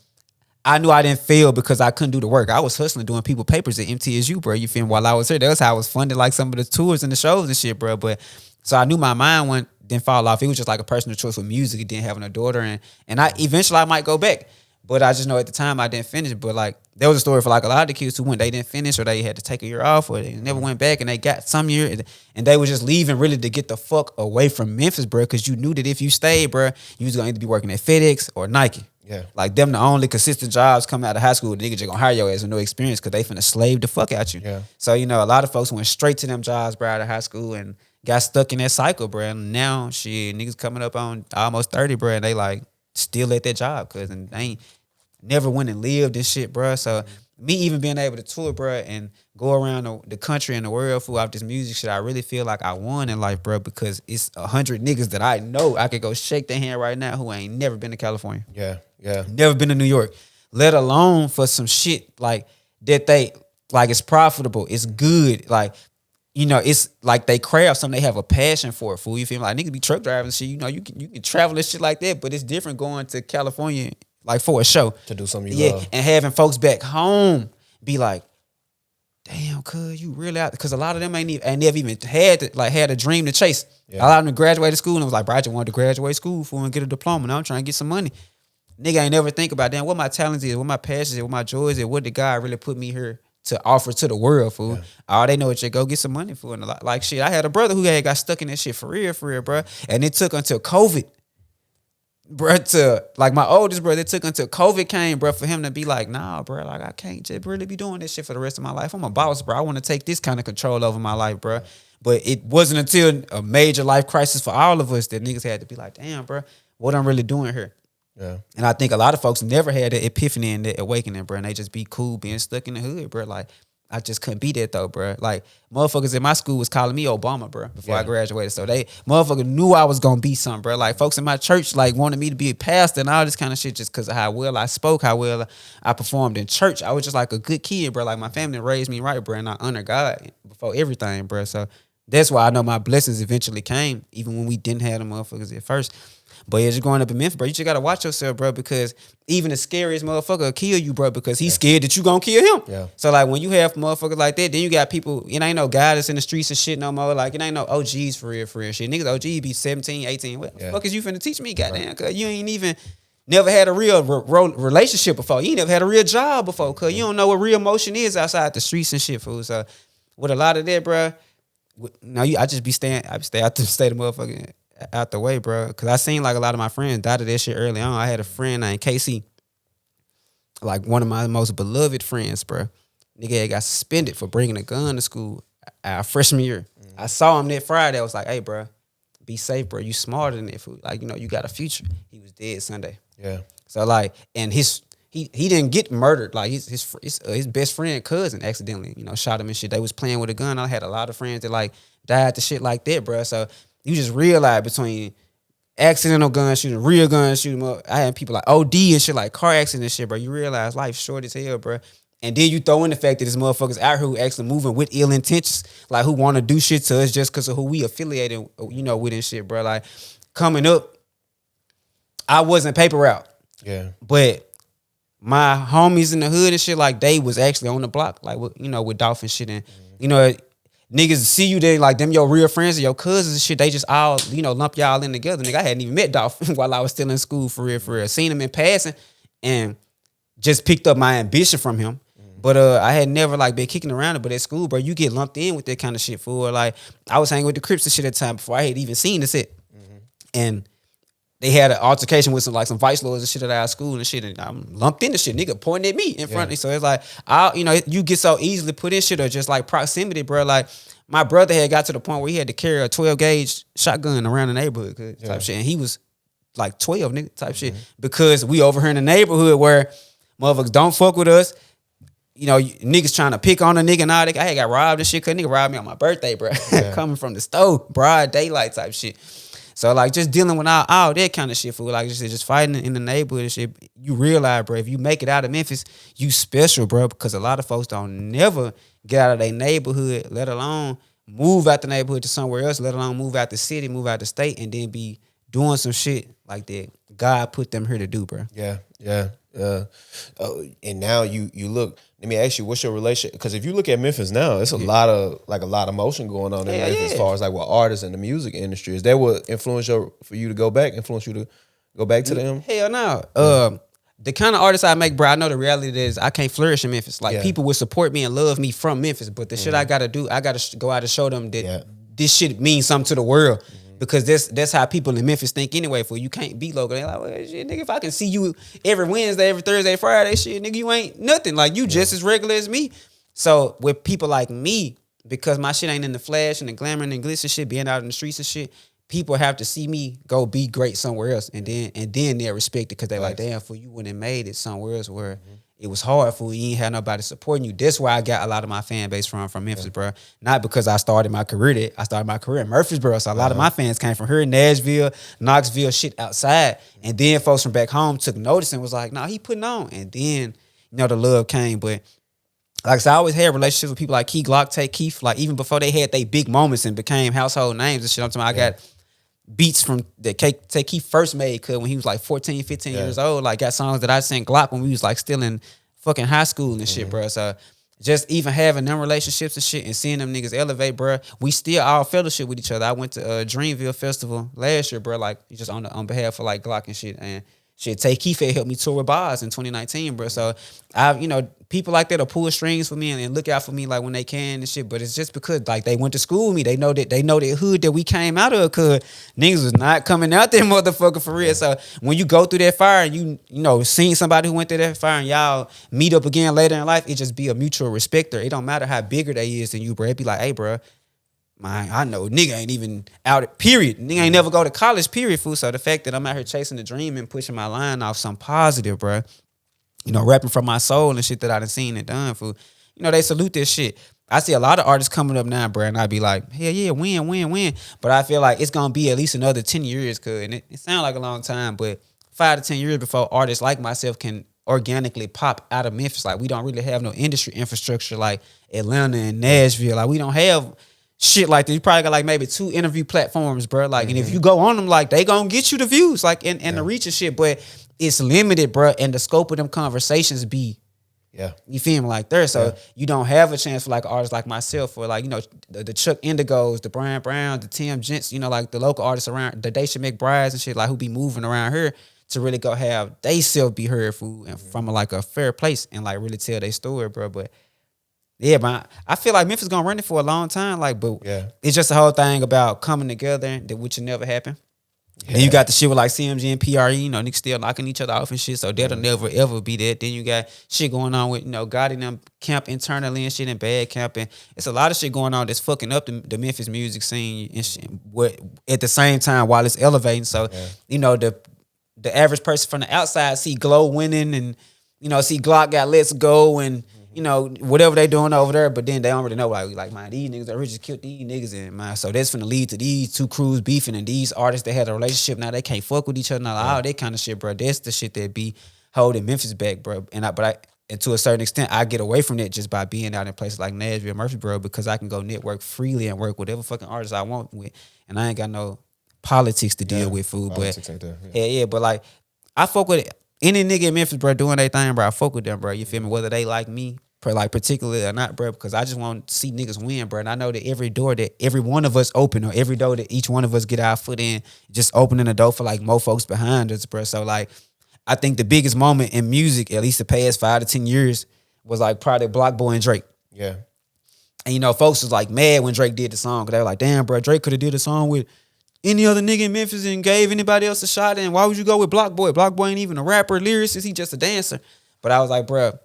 I knew I didn't fail because I couldn't do the work. I was hustling doing people papers at MTSU, bro. You feel me? While I was here, that's how I was funding like some of the tours and the shows and shit, bro. But so I knew my mind didn't fall off. It was just like a personal choice with music and then having a daughter. And I eventually I might go back. But I just know at the time I didn't finish. But like, there was a story for like a lot of the kids who went, they didn't finish or they had to take a year off or they never went back and they got some year and they was just leaving really to get the fuck away from Memphis, bro. Because you knew that if you stayed, bro, you was going to either be working at FedEx or Nike. Yeah. Like, them the only consistent jobs coming out of high school, the nigga just going to hire your ass with no experience because they finna slave the fuck out you. Yeah. So, a lot of folks went straight to them jobs, bro, out of high school and got stuck in that cycle, bro. And now, shit, niggas coming up on almost 30, bro, and they like still at that job because they ain't never went and lived and shit, bro. So me even being able to tour, bro, and go around the country and the world full of this music shit, I really feel like I won in life, bro, because it's 100 niggas that I know I could go shake their hand right now who ain't never been to California. Yeah, yeah. Never been to New York, let alone for some shit like that they, like, it's profitable, it's good, like, it's like they craft something, they have a passion for it, fool. You feel me? Like, niggas be truck driving and shit, you can travel and shit like that, but it's different going to California like for a show. To do something you love. And having folks back home be like, damn, cuz you really out, because a lot of them ain't never even had a dream to chase. Yeah. A lot of them graduated school and was like, bro, I just wanted to graduate school for and get a diploma. Now I'm trying to get some money. Nigga ain't never think about, damn, what my talents is, what my passions is, what my joys is, what did God really put me here to offer to the world, fool. Yeah. All they know is you go get some money, fool. And like shit, I had a brother who got stuck in that shit for real, bro. And it took until COVID, bro, like my oldest brother, it took until COVID came, bro, for him to be like, nah, bro, like I can't just really be doing this shit for the rest of my life. I'm a boss, bro. I want to take this kind of control over my life, bro. But it wasn't until a major life crisis for all of us that niggas had to be like, damn, bro, what I'm really doing here. Yeah. And I think a lot of folks never had that epiphany and that awakening, bro, and they just be cool being stuck in the hood, bro. Like, I just couldn't be that though, bro. Like, motherfuckers in my school was calling me Obama, bro, before I graduated. So they motherfuckers knew I was gonna be something, bro. Like, folks in my church like wanted me to be a pastor and all this kind of shit just because of how well I spoke, how well I performed in church. I was just like a good kid, bro. Like, my family raised me right, bro, and I honor God before everything, bro. So that's why I know my blessings eventually came, even when we didn't have the motherfuckers at first. But as you're growing up in Memphis, bro, you just gotta watch yourself, bro, because even the scariest motherfucker will kill you, bro, because he's scared that you gonna kill him. Yeah. So like when you have motherfuckers like that, then you got people, it ain't no guy that's in the streets and shit no more. Like, it ain't no OGs for real shit. Niggas OG be 17, 18. What the fuck is you finna teach me, goddamn? Cause you ain't even never had a real relationship before. You ain't never had a real job before, cause you don't know what real motion is outside the streets and shit, fool. So with a lot of that, bro, I stay out the state of motherfucking out the way, bro. Cause I seen like a lot of my friends died of that shit early on. I had a friend named Casey. like one of my most beloved friends, bro. Nigga got suspended for bringing a gun to school our freshman year. I saw him that Friday. I was like, hey, bro, be safe, bro. You smarter than that, fool. Like, you got a future. He was dead Sunday. Yeah. So like, and he didn't get murdered. Like his best friend cousin accidentally, shot him and shit. They was playing with a gun. I had a lot of friends that like died to shit like that, bro. So you just realize between accidental gun shooting, real gun shooting up. I had people like OD and shit, like car accident and shit, bro. You realize life's short as hell, bro. And then you throw in the fact that there's motherfuckers out here who actually moving with ill intentions, like who want to do shit to us just because of who we affiliated, with and shit, bro. Like coming up, I wasn't paper route. Yeah. But my homies in the hood and shit, like they was actually on the block, like with Dolphin shit, and niggas see you there, like them your real friends or your cousins and shit. They just all lump y'all in together. Nigga, I hadn't even met Dolphin while I was still in school for real. Seen him in passing, and just picked up my ambition from him. But I had never like been kicking around it. But at school, bro, you get lumped in with that kind of shit, fool. Like I was hanging with the Crips and shit at the time before I had even seen the set, and they had an altercation with some vice lords and shit at our school and shit, and I'm lumped into shit. Nigga pointing at me in front of me. So it's like, you get so easily put in shit or just like proximity, bro. Like my brother had got to the point where he had to carry a 12 gauge shotgun around the neighborhood type shit, and he was like 12, nigga, type shit, because we over here in the neighborhood where motherfuckers don't fuck with us. Niggas trying to pick on a nigga and all that. I had got robbed and shit, cause nigga robbed me on my birthday, bro. Coming from the stove, broad daylight type shit. So like just dealing with all that kind of shit, fool. Like just fighting in the neighborhood and shit. You realize, bro, if you make it out of Memphis, you special, bro, because a lot of folks don't never get out of their neighborhood, let alone move out the neighborhood to somewhere else, let alone move out the city, move out the state, and then be doing some shit like that. God put them here to do, bro. Yeah. And now you look. Let me ask you, what's your relationship? Because if you look at Memphis now, it's a lot of motion going on in Memphis as far as like with artists in the music industry. Is that what influenced you to go back to them? Hell no. The kind of artist I make, bro, I know the reality is I can't flourish in Memphis. Like people would support me and love me from Memphis, but the shit I gotta do, I gotta go out and show them that this shit means something to the world. Because that's how people in Memphis think anyway. For you can't be local. They're like, well, shit, nigga, if I can see you every Wednesday, every Thursday, Friday, shit, nigga, you ain't nothing. Like you just as regular as me. So with people like me, because my shit ain't in the flash and the glamour and the glitz and shit, being out in the streets and shit, people have to see me go be great somewhere else, and then they'll respect it because they're like, damn, for you wouldn't have made it somewhere else where it was hard for you ain't had nobody supporting you. That's where I got a lot of my fan base from Memphis, bro. Not because I started my career there. I started my career in Murfreesboro, so a lot of my fans came from here, Nashville, Knoxville, shit outside, and then folks from back home took notice and was like, nah, he putting on, and then the love came. But like I said, I always had relationships with people like Key Glock, Take Keith, like even before they had they big moments and became household names and shit. I'm talking about, I got beats from that Take Keith first made when he was like 14, 15 years old. Like got songs that I sent Glock when we was like still in fucking high school and shit, bro. So just even having them relationships and shit and seeing them niggas elevate, bro. We still all fellowship with each other. I went to Dreamville Festival last year, bro. Like just on behalf of like Glock and shit, and shit, Tay Keith had helped me tour with Boz in 2019, bro. So I, people like that will pull strings for me and look out for me like when they can and shit. But it's just because like they went to school with me. They know that hood that we came out of, cause niggas was not coming out there motherfucker for real. So when you go through that fire and you seeing somebody who went through that fire and y'all meet up again later in life, it just be a mutual respect there. It don't matter how bigger they is than you, bro. It be like, hey, bro, I know nigga ain't even out, period. Nigga ain't never go to college, period, fool. So the fact that I'm out here chasing the dream and pushing my line off some positive, bro, rapping from my soul and shit that I done seen and done, fool. They salute this shit. I see a lot of artists coming up now, bro, and I be like, hell yeah, win. But I feel like it's gonna be at least another 10 years, and it sounds like a long time, but 5 to 10 years before artists like myself can organically pop out of Memphis. Like we don't really have no industry infrastructure like Atlanta and Nashville. Like we don't have shit like that. You probably got like maybe 2 interview platforms, bro. Like, and if you go on them, like they gonna get you the views, like and the reach and shit. But it's limited, bro. And the scope of them conversations be, you feel me, like there. So you don't have a chance for like artists like myself, or like the Chuck Indigos, the Brian Brown, the Tim Gents, like the local artists around, the Daisha McBrides and shit, like who be moving around here to really go have they self be heard, fool, and from like a fair place and like really tell their story, bro. But yeah, man, I feel like Memphis gonna run it for a long time. Like, but it's just the whole thing about coming together that which will never happen. Then you got the shit with like CMG and PRE, you know, niggas still knocking each other off and shit. So that'll never ever be that. Then you got shit going on with, you know, God in them camp internally and shit and bad camp. And it's a lot of shit going on that's fucking up the Memphis music scene and shit. At the same time while it's elevating. So, you know, the average person from the outside see Glow winning and, you know, see Glock got Let's Go and, you know, whatever they doing over there, but then they don't really know, like man, these niggas already just killed these niggas, and man, so that's finna lead to these two crews beefing, and these artists that had a relationship now they can't fuck with each other, now all that kind of shit, bro. That's the shit that be holding Memphis back, bro. And to a certain extent, I get away from that just by being out in places like Nashville, Murfreesboro, because I can go network freely and work whatever fucking artists I want with, and I ain't got no politics to deal with, food. But but like I fuck with it. Any nigga in Memphis, bro, doing their thing, bro, I fuck with them, bro. You feel me? Whether they like me, particularly or not, bro, because I just want to see niggas win, bro. And I know that every door that every one of us open, or every door that each one of us get our foot in, just opening the door for like more folks behind us, bro. So like, I think the biggest moment in music, at least the past 5 to 10 years, was like probably Block Boy and Drake. Yeah. And you know, folks was like mad when Drake did the song, because they were like, damn, bro, Drake could have did a song with any other nigga in Memphis and gave anybody else a shot, and why would you go with Block Boy? Block Boy ain't even a rapper, lyricist, he just a dancer. But I was like, bro,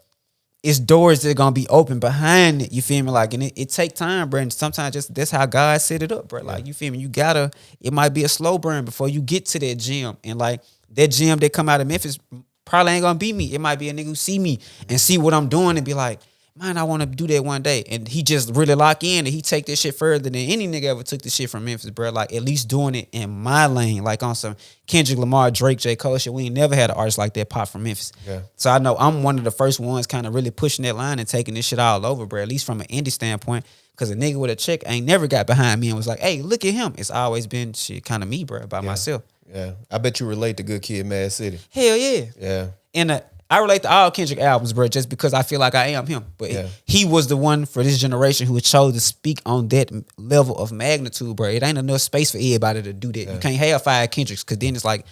it's doors that are gonna be open behind it, you feel me? Like, and it take time, bro, and sometimes just that's how God set it up, bro. Like, you feel me? It might be a slow burn before you get to that gym, and like that gym that come out of Memphis probably ain't gonna be me. It might be a nigga who see me and see what I'm doing and be like, man, I want to do that one day. And he just really lock in and he take this shit further than any nigga ever took this shit from Memphis, bro. Like, at least doing it in my lane, like on some Kendrick Lamar, Drake, J. Cole shit. We ain't never had an artist like that pop from Memphis. Yeah. So I know I'm one of the first ones kind of really pushing that line and taking this shit all over, bro, at least from an indie standpoint. Because a nigga with a check ain't never got behind me and was like, hey, look at him. It's always been shit kind of me, bro, by myself. Yeah. I bet you relate to Good Kid, Mad City. Hell yeah. Yeah. And I relate to all Kendrick albums, bro, just because I feel like I am him. But he was the one for this generation who chose to speak on that level of magnitude, bro. It ain't enough space for everybody to do that. Yeah. You can't have 5 Kendricks, because then it's like,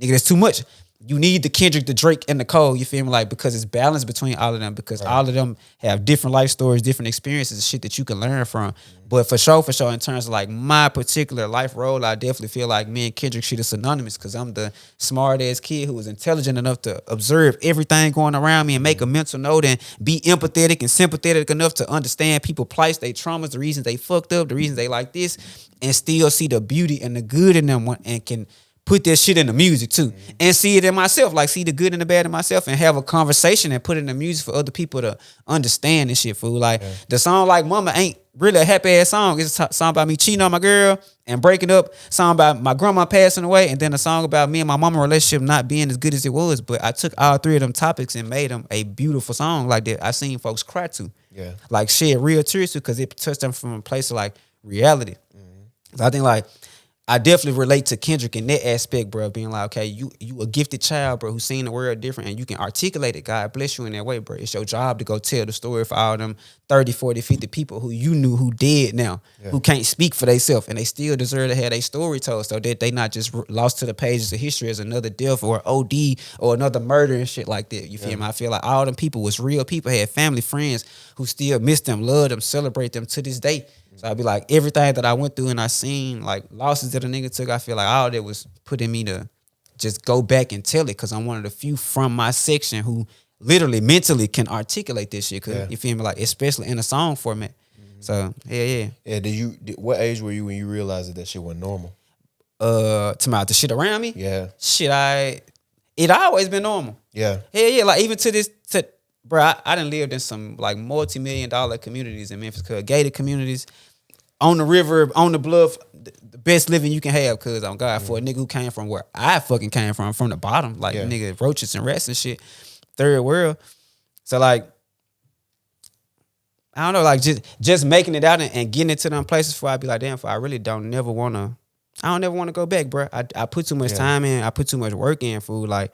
nigga, that's too much. You need the Kendrick, the Drake, and the Cole, you feel me? Like, because it's balanced between all of them, because all of them have different life stories, different experiences, shit that you can learn from. But for sure, in terms of like my particular life role, I definitely feel like me and Kendrick shit is synonymous, because I'm the smart ass kid who was intelligent enough to observe everything going around me and make a mental note and be empathetic and sympathetic enough to understand people's plights, their traumas, the reasons they fucked up, the reasons they like this, and still see the beauty and the good in them, and can put that shit in the music too, and see it in myself, like see the good and the bad in myself, and have a conversation and put it in the music for other people to understand and shit, fool. Like the song like Mama ain't really a happy ass song. It's a song about me cheating on my girl and breaking up, song about my grandma passing away, and then a song about me and my mama relationship not being as good as it was. But I took all 3 of them topics and made them a beautiful song like that I seen folks cry to. Yeah. Like shed real tears to, because it touched them from a place of like reality. So I think like I definitely relate to Kendrick in that aspect, bro, being like, okay, you a gifted child, bro, who's seen the world different, and you can articulate it. God bless you in that way, bro. It's your job to go tell the story for all them 30, 40, 50 people who you knew who dead now, who can't speak for themselves, and they still deserve to have their story told, so that they not just lost to the pages of history as another death or OD or another murder and shit like that. You feel me? I feel like all them people was real people, had family, friends who still miss them, love them, celebrate them to this day. So I'd be like, everything that I went through and I seen, like losses that a nigga took, I feel like all that was putting me to just go back and tell it, because I'm one of the few from my section who literally mentally can articulate this shit. Cause you feel me? Like, especially in a song format. So yeah. Yeah. What age were you when you realized that shit wasn't normal? The shit around me? Yeah. It always been normal. Yeah. Yeah. Like even bro, I done lived in some like multi-million-dollar communities in Memphis, gated communities, on the river, on the bluff, the best living you can have, cause on God, for a nigga who came from where I fucking came from the bottom, like nigga, roaches and rats and shit, third world. So like, I don't know, like just making it out and getting into them places before I be like, damn, I really don't never want to go back, bro. I put too much time in, I put too much work in, food, like.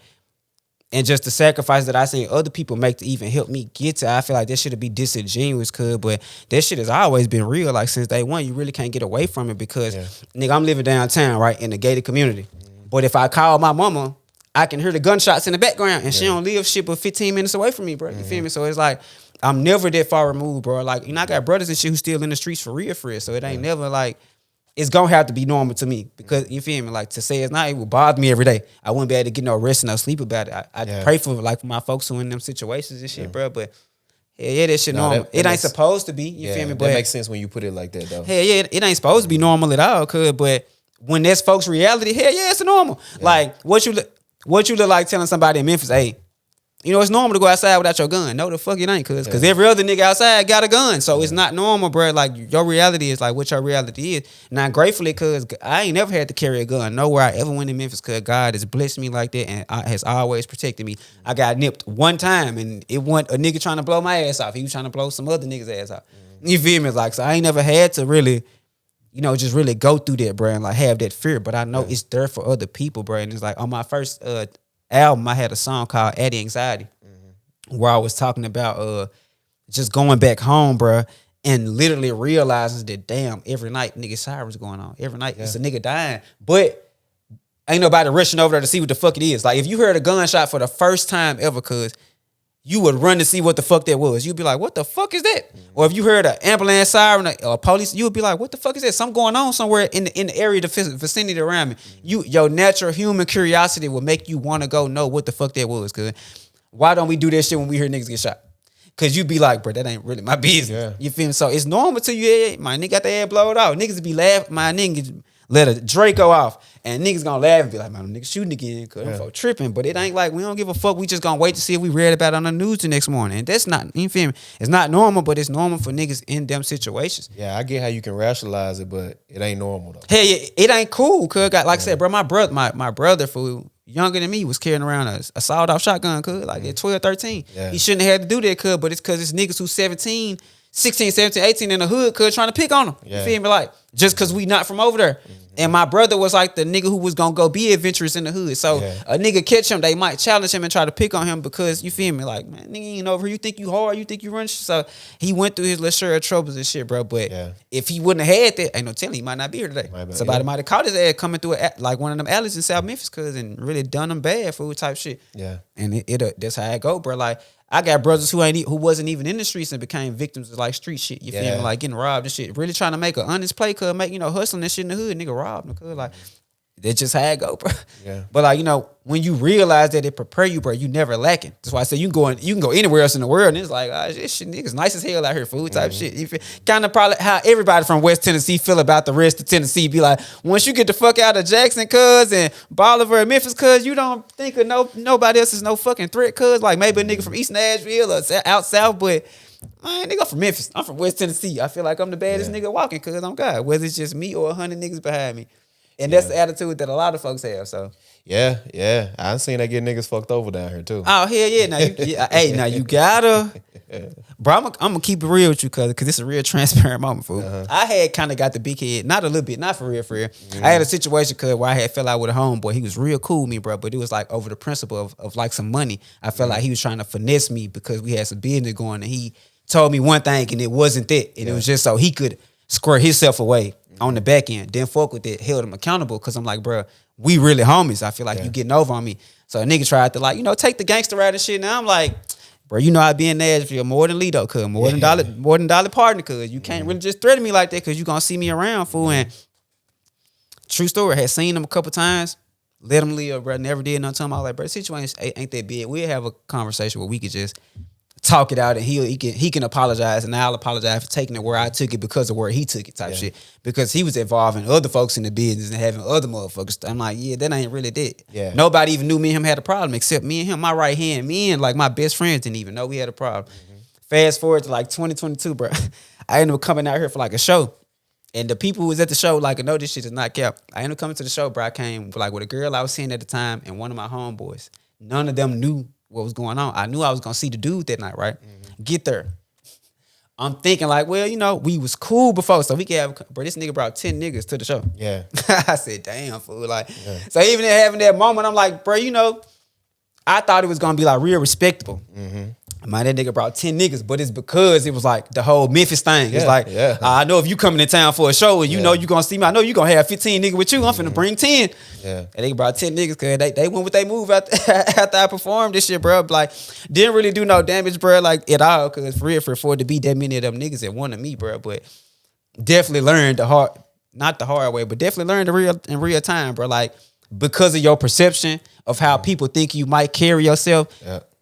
And just the sacrifice that I seen other people make to even help me get to, I feel like that should be disingenuous, but that shit has always been real. Like since day one, you really can't get away from it, because nigga, I'm living downtown, right, in a gated community. But if I call my mama, I can hear the gunshots in the background, and she don't live shit but 15 minutes away from me, bro. You feel me? So it's like, I'm never that far removed, bro. Like, you know, I got brothers and shit who still in the streets for real. So it ain't never like, it's gonna have to be normal to me because you feel me. Like to say it's not, it would bother me every day. I wouldn't be able to get no rest and no sleep about it. I pray for like my folks who in them situations and shit, bro. But yeah, that shit normal. It ain't supposed to be. You feel me? But that makes sense when you put it like that, though. Hell yeah, it ain't supposed to be normal at all, cuz. But when that's folks' reality, hell yeah, it's normal. Yeah. Like what you look like telling somebody in Memphis, hey, you know, it's normal to go outside without your gun. No, the fuck it ain't, cuz. Because every other nigga outside got a gun. So it's not normal, bro. Like, your reality is like what your reality is. Now, gratefully, cuz, I ain't never had to carry a gun nowhere I ever went in Memphis, cuz God has blessed me like that and has always protected me. I got nipped one time, and it wasn't a nigga trying to blow my ass off. He was trying to blow some other nigga's ass off. You feel me? Like, so I ain't never had to really, you know, just really go through that, bro, and like have that fear. But I know it's there for other people, bro. And it's like on my first album, I had a song called Addy Anxiety, where I was talking about just going back home, bro, and literally realizing that, damn, every night nigga sirens going on. Every night it's a nigga dying. But ain't nobody rushing over there to see what the fuck it is. Like, if you heard a gunshot for the first time ever, cuz, you would run to see what the fuck that was. You'd be like, what the fuck is that? Or if you heard an ambulance siren or police, you would be like, what the fuck is that? Something going on somewhere in the area, the vicinity around me. Your natural human curiosity will make you want to go know what the fuck that was, cuz. Why don't we do that shit when we hear niggas get shot? Cause you be like, bro, that ain't really my business. Yeah. You feel me? So it's normal to you. Yeah, my nigga got the head blowed off. Niggas be laughing. My nigga let a Draco off. And niggas gonna laugh and be like, man, nigga shooting again. Cause them folk tripping. But it ain't like, we don't give a fuck. We just gonna wait to see if we read about it on the news the next morning. And that's not, you feel me? It's not normal, but it's normal for niggas in them situations. Yeah, I get how you can rationalize it, but it ain't normal though. Hey, it ain't cool. Cause like I said, bro, my brother for younger than me was carrying around a sawed-off shotgun, cuz, like at 12, 13. Yeah. He shouldn't have had to do that, cuz, but it's because it's niggas who's 16, 17, 18 in the hood, cuz, trying to pick on them. Yeah. You feel me? Like, just because we not from over there. And my brother was like the nigga who was gonna go be adventurous in the hood. So a nigga catch him, they might challenge him and try to pick on him because, you feel me, like, man, nigga ain't over here. You think you hard, you think you run. So he went through his little share of troubles and shit, bro. But if he wouldn't have had that, ain't no telling, he might not be here today. Somebody might have caught his ass coming through like one of them alleys in South Memphis, cuz, and really done him bad food type shit. Yeah. And that's how it go, bro. Like, I got brothers who wasn't even in the streets and became victims of like street shit. You feel me? Like getting robbed and shit. Really trying to make an honest play, cuz, make, you know, hustling and shit in the hood, nigga robbed them, cuz, like, that's just how it go, bro. Yeah. But like, you know, when you realize that it prepare you, bro, you never lacking. That's why I say you can go anywhere else in the world, and it's like, this shit niggas nice as hell out here, food type shit. You feel kind of probably how everybody from West Tennessee feel about the rest of Tennessee. Be like, once you get the fuck out of Jackson, cuz, and Bolivar and Memphis, cuz, you don't think of nobody else is no fucking threat, cuz. Like maybe a nigga from East Nashville or out south, but man, nigga, I'm from Memphis. I'm from West Tennessee. I feel like I'm the baddest nigga walking, cuz, I'm God. Whether it's just me or 100 niggas behind me. And that's the attitude that a lot of folks have. So yeah, I seen that get niggas fucked over down here too. Oh hell yeah! Now hey, now you gotta, bro. I'm gonna keep it real with you, cause it's a real transparent moment, fool. I had kind of got the big head, not a little bit, not for real. I had a situation, cause where I had fell out with a homeboy. He was real cool with me, bro, but it was like over the principle of like some money. I felt like he was trying to finesse me because we had some business going, and he told me one thing, and it wasn't that, and it was just so he could square himself away on the back end. Didn't fuck with it, held him accountable, because I'm like, bro, we really homies. I feel like you getting over on me. So a nigga tried to, like, you know, take the gangster ride and shit. Now I'm like, bro, you know I be in Nashville more than Lido, cuz, more than Dolly Partner, cuz. You can't really just threaten me like that, cuz you gonna see me around, fool. And true story, had seen him a couple times, let him live, bro, never did nothing to him. I was like, bro, the situation ain't that big. We'll have a conversation where we could just talk it out, and he can apologize, and I'll apologize for taking it where I took it because of where he took it type shit. Because he was involving other folks in the business and having other motherfuckers. I'm like, yeah, that ain't really that. Yeah. Nobody even knew me and him had a problem except me and him. My right hand, me and like my best friends didn't even know we had a problem. Fast forward to like 2022, bro. I ended up coming out here for like a show. And the people who was at the show, like, I know this shit is not kept. I ended up coming to the show, bro. I came like with a girl I was seeing at the time and one of my homeboys. None of them knew what was going on. I knew I was gonna see the dude that night, right? Get there. I'm thinking like, well, you know, we was cool before, so we could have, bro, this nigga brought 10 niggas to the show. Yeah. I said, damn, fool. Like, so even in having that moment, I'm like, bro, you know, I thought it was gonna be like real respectable. Man, that nigga brought 10 niggas, but it's because it was like the whole Memphis thing. It's like, I know if you coming in town for a show and you know you gonna see me, I know you gonna have 15 niggas with you. I'm finna bring 10. Yeah. And they brought 10 niggas because they went with they move after I performed this shit, bro. Like, didn't really do no damage, bro, like at all. Cause for real, for it to be that many of them niggas that wanted me, bro. But definitely learned the hard, not the hard way, but definitely learned in real time, bro. Like, because of your perception of how people think you might carry yourself,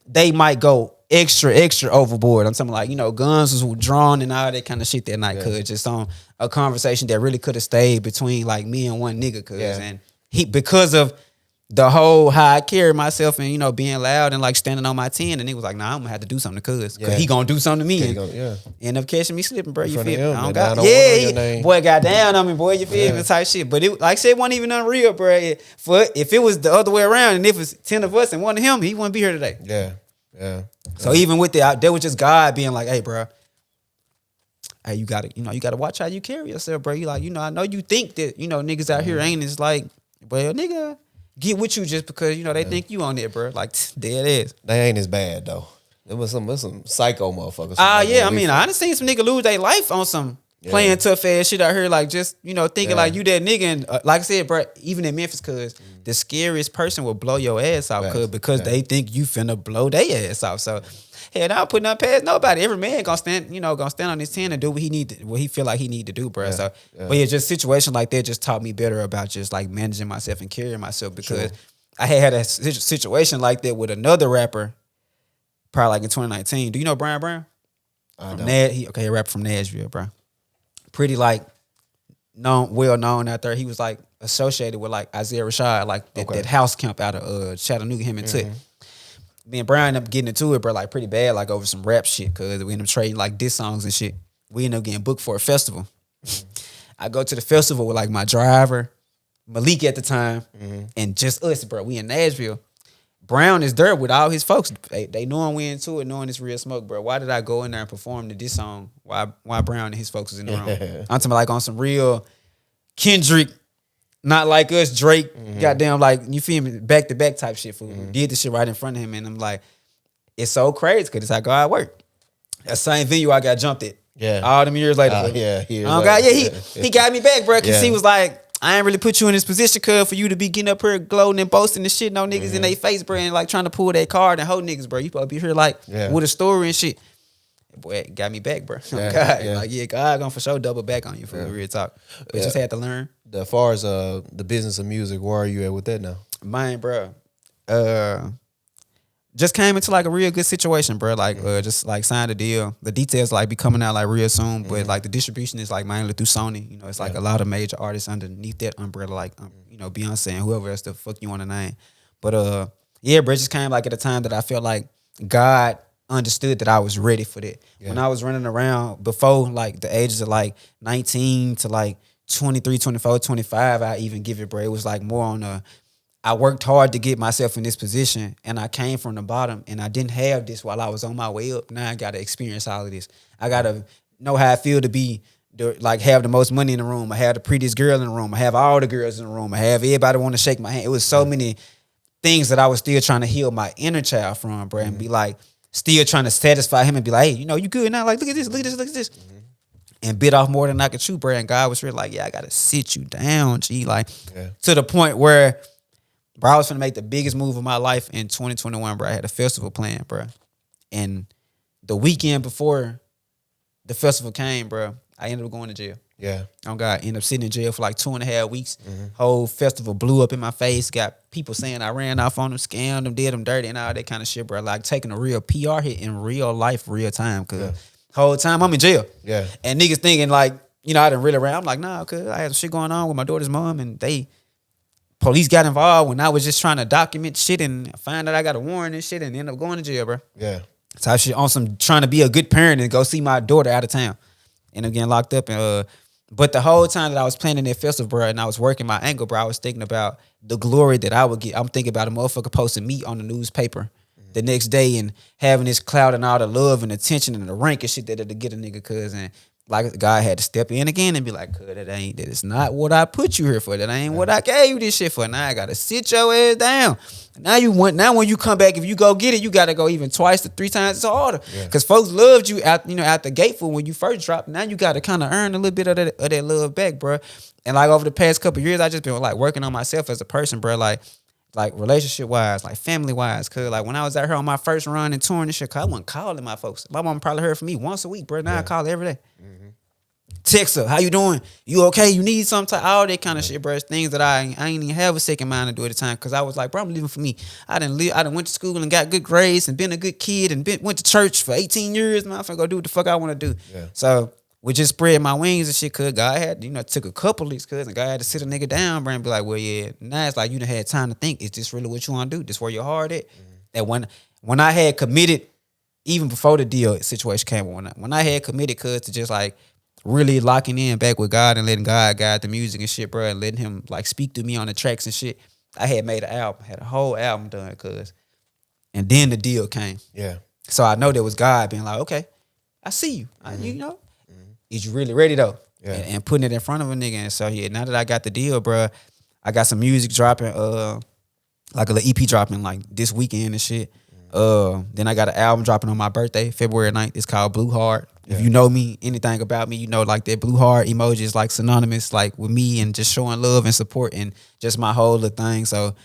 they might go extra overboard. I'm talking like, guns was drawn and all that kind of shit that night, cuz just on a conversation that really could have stayed between like me and one nigga, cuz and he, because of the whole how I carry myself and being loud and like standing on my 10, and he was like, nah, I'm gonna have to do something to cuz he gonna do something to me and end up catching me slipping, bro. You feel me? Boy got down on me, boy. You feel me? Type shit. But it, like I said, wasn't even unreal, bro. If it was the other way around, and if it was 10 of us and one of him, he wouldn't be here today. Yeah. So even with that, there was just God being like, hey, bro, hey, you gotta watch how you carry yourself, bro. You like, I know you think that, niggas out here ain't as like, well, nigga, get with you just because, they think you on there, bro. Like, there it is. They ain't as bad, though. There was some psycho motherfuckers. Yeah, I mean, I done seen some nigga lose their life on some playing tough ass shit out here, like just, thinking like you that nigga. And like I said, bro, even in Memphis, cuz the scariest person will blow your ass off, cuz because they think you finna blow their ass off. So, hell, I don't put nothing past nobody. Every man gonna stand on his 10 and do what he feel like he need to do, bro. So, but yeah, just situation like that just taught me better about just like managing myself and carrying myself, because I had a situation like that with another rapper, probably like in 2019. Do you know Brian Brown? I don't. He a rapper from Nashville, bro. Pretty like well known out there. He was like associated with like Isaiah Rashad, like that house camp out of Chattanooga, him and Tut. Me and Brian ended up getting into it, bro, like pretty bad, like over some rap shit, cause we ended up trading like diss songs and shit. We ended up getting booked for a festival. I go to the festival with like my driver, Malik at the time, and just us, bro. We in Nashville. Brown is there with all his folks. They knowing we into it, knowing it's real smoke, bro. Why did I go in there and perform the diss song? Why Brown and his folks was in the room? I'm talking like on some real Kendrick, not like us, Drake, goddamn, like, you feel me, back to back type shit. Did the shit right in front of him, and I'm like, it's so crazy because it's how God work. That same venue I got jumped at. Yeah. All them years later. He got me back, bro, because he was like, I ain't really put you in this position, cuz, for you to be getting up here gloating and boasting and shit on niggas in their face, bro, and like trying to pull that card and hold niggas, bro. You supposed to be here like with a story and shit. Boy, it got me back, bro. God gonna for sure double back on you for real talk. But just had to learn. As far as the business of music, where are you at with that now? Mine, bro. Just came into like a real good situation, bro. Like just like signed a deal. The details like be coming out like real soon, but like the distribution is like mainly through Sony. It's like a lot of major artists underneath that umbrella, like Beyonce and whoever else the fuck you want to name. But yeah, bro, it just came like at a time that I felt like God understood that I was ready for that. When I was running around before like the ages of like 19 to like 23, 24, 25, I even give it, bro. It was like more on I worked hard to get myself in this position, and I came from the bottom, and I didn't have this while I was on my way up. Now I got to experience all of this. I got to know how I feel to be, have the most money in the room. I have the prettiest girl in the room. I have all the girls in the room. I have everybody want to shake my hand. It was so many things that I was still trying to heal my inner child from, bro, and be like, still trying to satisfy him and be like, hey, you good now? Like, look at this, look at this, look at this. And bit off more than I could chew, bro. And God was really like, yeah, I got to sit you down, G. Like, to the point where, bro, I was gonna make the biggest move of my life in 2021, bro. I had a festival planned, bro. And the weekend before the festival came, bro, I ended up going to jail. Yeah. Oh, God. Ended up sitting in jail for like 2.5 weeks. Whole festival blew up in my face. Got people saying I ran off on them, scammed them, did them dirty, and all that kind of shit, bro. Like taking a real PR hit in real life, real time. Because whole time I'm in jail. Yeah. And niggas thinking like, I didn't really around. I'm like, nah, because I had some shit going on with my daughter's mom, and police got involved when I was just trying to document shit and find out I got a warrant and shit and end up going to jail, bro. Yeah. So I was on some trying to be a good parent and go see my daughter out of town. End up getting locked up. And but the whole time that I was planning that festival, bro, and I was working my angle, bro, I was thinking about the glory that I would get. I'm thinking about a motherfucker posting me on the newspaper the next day and having this cloud and all the love and attention and the rank and shit that it'll get a nigga, cuz. And like God had to step in again and be like, cuz, that is not what I put you here for. That ain't what I gave you this shit for. Now I gotta sit your ass down. Now when you come back, if you go get it, you gotta go even twice to 3 times harder. Cause folks loved you out the gate for when you first dropped. Now you gotta kind of earn a little bit of that love back, bro. And like over the past couple of years, I just been like working on myself as a person, bro. Like relationship wise, like family wise. Cause like when I was out here on my first run and touring and shit, cause I wasn't calling my folks. My mom probably heard from me once a week, bro. Now I call every day. Text her, how you doing? You okay? You need something? All that kind of shit, bro. It's things that I ain't even have a second mind to do at the time because I was like, bro, I'm living for me. I done went to school and got good grades and been a good kid and went to church for 18 years. Man, I'm finna go do what the fuck I want to do. Yeah. So we just spread my wings and shit. Cause God had, took a couple of these cuz and God had to sit a nigga down, bro, and be like, well, yeah. Now it's like you done had time to think. Is this really what you want to do? This where your heart at? And when I had committed, even before the deal situation came on, when I had committed, cuz to just like really locking in back with God and letting God guide the music and shit, bro, and letting him like speak to me on the tracks and shit, I had made an album, had a whole album done, cuz. And then the deal came. Yeah. So I know there was God being like, okay, I see you. Is you really ready though? Yeah. And putting it in front of a nigga. And so yeah, now that I got the deal, bro, I got some music dropping, like a little EP dropping like this weekend and shit. Then I got an album dropping on my birthday, February 9th. It's called Blue Heart. Yeah. If you know me, anything about me, you know like that blue heart emoji is like synonymous like with me and just showing love and support and just my whole little thing. So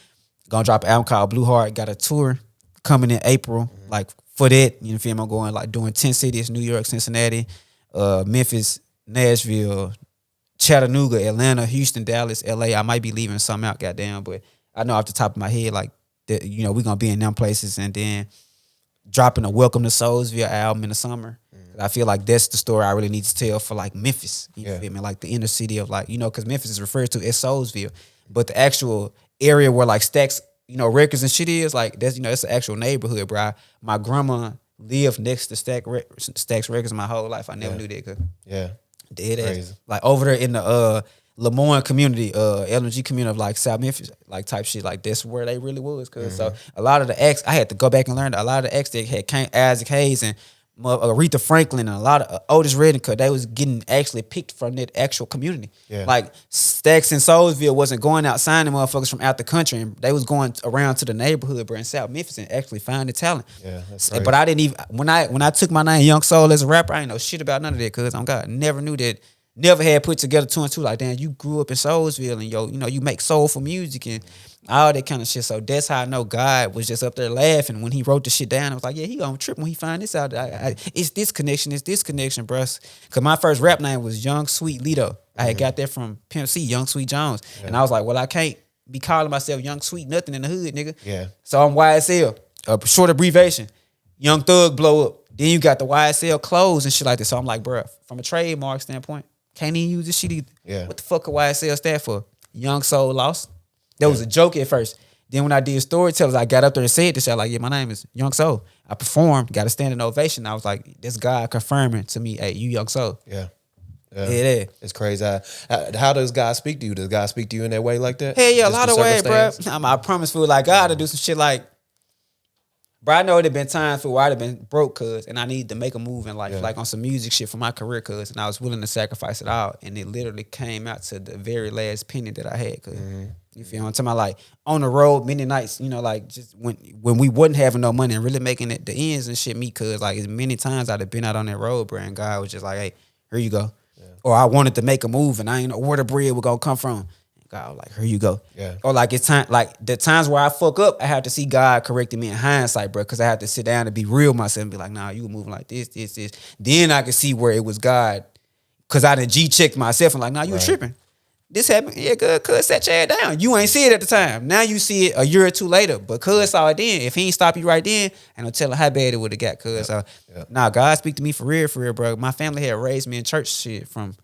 gonna drop an album called Blue Heart. Got a tour coming in April. Like for that, you know, feel me? I'm going like doing 10 cities, New York, Cincinnati, Memphis, Nashville, Chattanooga, Atlanta, Houston, Dallas, LA. I might be leaving some out, goddamn, but I know off the top of my head, like that, we're gonna be in them places, and then dropping a Welcome to Soulsville album in the summer. I feel like that's the story I really need to tell for like Memphis. You feel me? Like the inner city of like, because Memphis is referred to as Soulsville, but the actual area where like Stacks, records and shit is like that's it's an actual neighborhood, bro. My grandma lived next to Stacks Records my whole life. I never knew that. Cause dead ass. Like over there in the Lemoyne community, LMG community of like South Memphis, like type shit, like that's where they really was. Cause so a lot of the acts, I had to go back and learn that a lot of the acts that had Isaac Hayes and Aretha Franklin and a lot of Otis Redding, cause they was getting actually picked from that actual community. Yeah. Like Stacks in Soulsville wasn't going out signing motherfuckers from out the country, and they was going around to the neighborhood, bro, in South Memphis and actually finding talent. Yeah, that's crazy. But I didn't even when I took my name Young Soul as a rapper, I ain't know shit about none of that. Cause on God, never knew that. Never had put together two and two. Like, damn, you grew up in Soulsville and you make soulful music and all that kind of shit. So that's how I know God was just up there laughing when he wrote the shit down. I was like, yeah, he gonna trip when he find this out. It's this connection, bro. Cause my first rap name was Young Sweet Lito. I had got that from Pimp C, Young Sweet Jones. Yeah. And I was like, well, I can't be calling myself Young Sweet nothing in the hood, nigga. Yeah. So I'm YSL, a short abbreviation. Young Thug blow up. Then you got the YSL clothes and shit like that. So I'm like, bro, from a trademark standpoint, can't even use this shit either. Yeah. What the fuck could YSL stand for? Young Soul Lost. That was a joke at first. Then when I did storytellers, I got up there and said this shit. Like, yeah, my name is Young Soul. I performed, got a standing ovation. I was like, this God confirming to me, hey, you Young Soul. Yeah. Yeah. It's crazy. How does God speak to you? Does God speak to you in that way like that? Hell yeah, a lot of ways, bro. I promise feel like God to do some shit like, bro, I know there been times where I'd have been broke, cuz, and I need to make a move in life, like on some music shit for my career, cuz, and I was willing to sacrifice it all, and it literally came out to the very last penny that I had, cuz. You feel what I'm talking about? Like, on the road, many nights, like, just when we wasn't having no money and really making it, the ends and shit meet, cuz, like, as many times I'd have been out on that road, bro, and God was just like, hey, here you go. Yeah. Or I wanted to make a move, and I ain't know where the bread was gonna come from. God, like, here you go. Yeah. Or like it's time, like the times where I fuck up, I have to see God correcting me in hindsight, bro, because I have to sit down and be real with myself and be like, nah, you were moving like this. Then I can see where it was God, because I done G-checked myself and like, nah, you were tripping. This happened. Yeah, good, cuz set your head down. You ain't see it at the time. Now you see it a year or two later, but cuz saw it then. If he ain't stop you right then, and I'm telling how bad it would have got, cuz. Nah, God speak to me for real, bro. My family had raised me in church shit from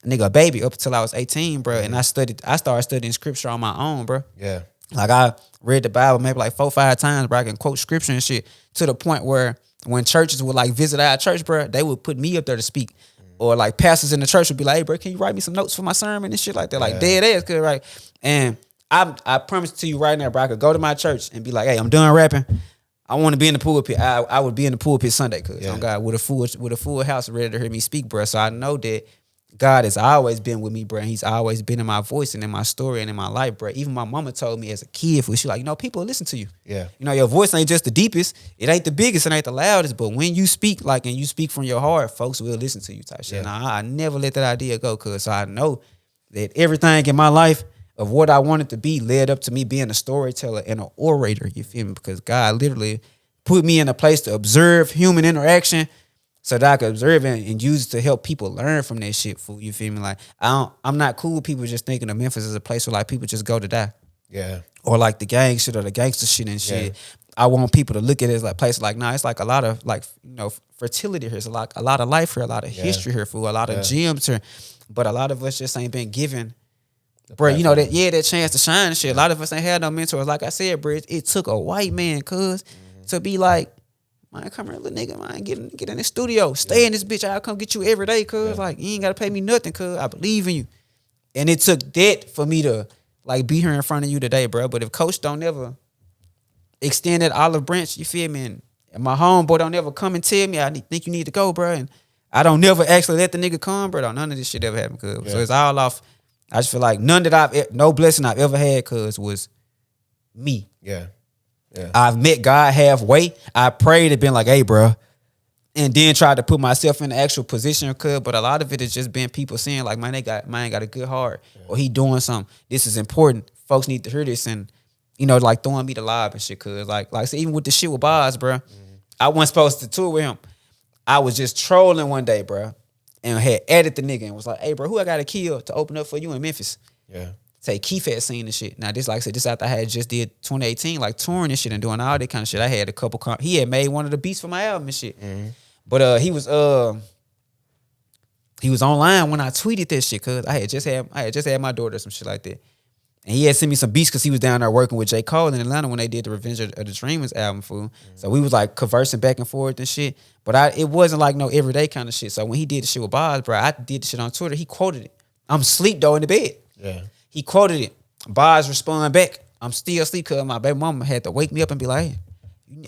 nigga a baby up until I was 18, bro. And I started studying scripture on my own, bro. Yeah. Like I read the Bible maybe like 4-5 times, bro. I can quote scripture and shit to the point where when churches would like visit our church, bro, they would put me up there to speak. Or like pastors in the church would be like, hey, bro, can you write me some notes for my sermon and shit like that? Like dead ass, cause right. And I promise to you right now, bro, I could go to my church and be like, hey, I'm done rapping. I want to be in the pulpit. I would be in the pulpit Sunday, cause oh God, with a full house ready to hear me speak, bro. So I know that God has always been with me, bro. He's always been in my voice and in my story and in my life, bro. Even my mama told me as a kid, she like, people listen to you. Yeah. Your voice ain't just the deepest. It ain't the biggest. It ain't the loudest. But when you speak, like, and you speak from your heart, folks will listen to you type shit. Now, I never let that idea go, cuz. So I know that everything in my life of what I wanted to be led up to me being a storyteller and an orator, you feel me? Because God literally put me in a place to observe human interaction so that I could observe and use it to help people learn from that shit. Fool, you feel me? Like I'm not cool with people just thinking of Memphis as a place where like people just go to die. Yeah. Or like the gang shit or the gangster shit and shit. Yeah. I want people to look at it as like places like, nah, it's like a lot of like, fertility here. It's a lot of life here, a lot of history here, fool, a lot of gems here. But a lot of us just ain't been given, bro, that chance to shine and shit. A lot of us ain't had no mentors. Like I said, bro, it took a white man, to be like, man, come here, little nigga, man, get in the studio. Stay in this bitch. I'll come get you every day, Like, you ain't got to pay me nothing, I believe in you. And it took that for me to, like, be here in front of you today, bro. But if coach don't ever extend that olive branch, you feel me, and my homeboy don't ever come and tell me, think you need to go, bro, and I don't never actually let the nigga come, bro, none of this shit ever happened, So it's all off. I just feel like no blessing I've ever had, was me. Yeah. I've met God halfway. I prayed and been like, hey, bro, and then tried to put myself in the actual position, but a lot of it has just been people saying like, man, man got a good heart, or he doing something. This is important. Folks need to hear this, and like throwing me the lob and shit, like I said, even with the shit with Boz, bro, I wasn't supposed to tour with him. I was just trolling one day, bro, and had added the nigga and was like, hey, bro, who I got to kill to open up for you in Memphis? Yeah. Say Keith had seen the shit. Now this, like I said, this after I had just did 2018, like touring and shit and doing all that kind of shit. I had a couple. He had made one of the beats for my album and shit. But he was online when I tweeted that shit, I had just had my daughter or some shit like that. And he had sent me some beats because he was down there working with J. Cole in Atlanta when they did the Revenge of the Dreamers album, fool. So we was like conversing back and forth and shit. But it wasn't like no everyday kind of shit. So when he did the shit with Boz, bro, I did the shit on Twitter. He quoted it. I'm asleep though in the bed. Yeah. He quoted it. Boz responded back. I'm still asleep because my baby mama had to wake me up and be like, hey,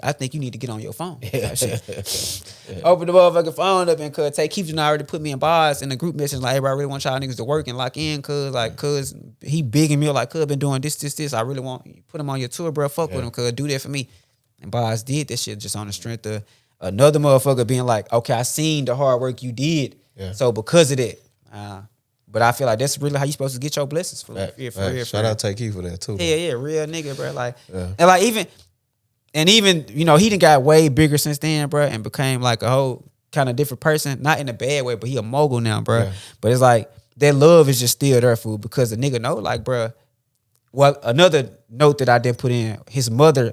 I think you need to get on your phone. Open the motherfucking phone up and Keith and I already put me and Boz in the group message like, hey, bro, I really want y'all niggas to work and lock in, cause he bigging me up like, been doing this. I really want you put him on your tour, bro. Fuck with him, do that for me. And Boz did that shit just on the strength of another motherfucker being like, okay, I seen the hard work you did. Yeah. So because of that, but I feel like that's really how you supposed to get your blessings for real. Shout out to Keith for that too. Yeah, real nigga, bro. Like, and like even he done got way bigger since then, bro, and became like a whole kind of different person. Not in a bad way, but he a mogul now, bro. Yeah. But it's like that love is just still there, fool, because the nigga know, like, bro. Well, another note that I didn't put in, his mother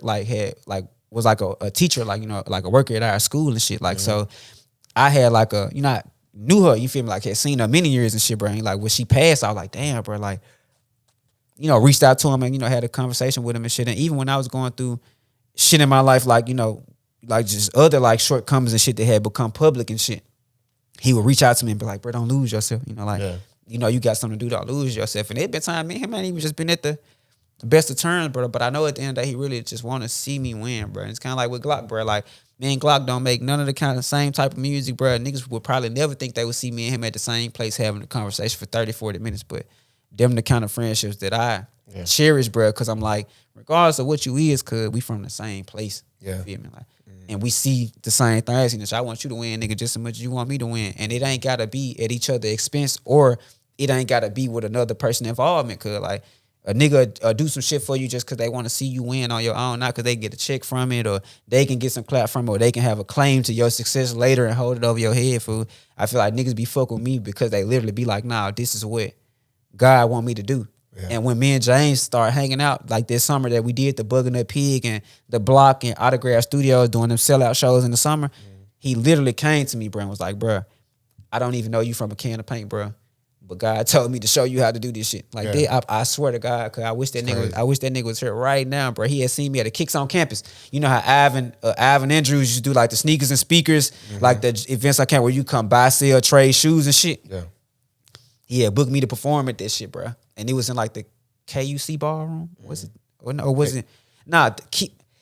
was like a teacher, like like a worker at our school and shit. Like so, I had like I knew her, you feel me? Like had seen her many years and shit, bro. And like when she passed, I was like, damn, bro. Like, reached out to him and had a conversation with him and shit. And even when I was going through shit in my life, like, like just other like shortcomings and shit that had become public and shit, he would reach out to me and be like, bro, don't lose yourself. You got something to do, don't lose yourself. And it been time, me and him ain't even just been at the best of terms, bro. But I know at the end of the day, he really just want to see me win, bro. And it's kind of like with Glock, bro. Like, me and Glock don't make none of the kind of same type of music, bro. Niggas would probably never think they would see me and him at the same place having a conversation for 30, 40 minutes. But them the kind of friendships that I cherish, bro, because I'm like, regardless of what you is, cause we from the same place. Yeah. You feel me? Like, and we see the same things. I want you to win, nigga, just as much as you want me to win. And it ain't gotta be at each other's expense, or it ain't gotta be with another person involvement. Cause like a nigga do some shit for you just cause they want to see you win on your own, not cause they get a check from it, or they can get some clap from it, or they can have a claim to your success later and hold it over your head, fool. I feel like niggas be fuck with me because they literally be like, nah, this is what God want me to do. Yeah. And when me and James start hanging out, like this summer that we did the Bug and the Pig and the Block and Autograph Studios doing them sellout shows in the summer, he literally came to me, bro, and was like, bro, I don't even know you from a can of paint, bro, but God told me to show you how to do this shit. Like, I swear to God, cause I wish that nigga was here right now, bro. He had seen me at the Kicks on Campus. You know how Ivan Andrews used to do like the sneakers and speakers, like the events I can where you come buy, sell, trade shoes and shit. Yeah. He had booked me to perform at that shit, bro. And it was in like the KUC ballroom. Was it? Or no, was it? Nah,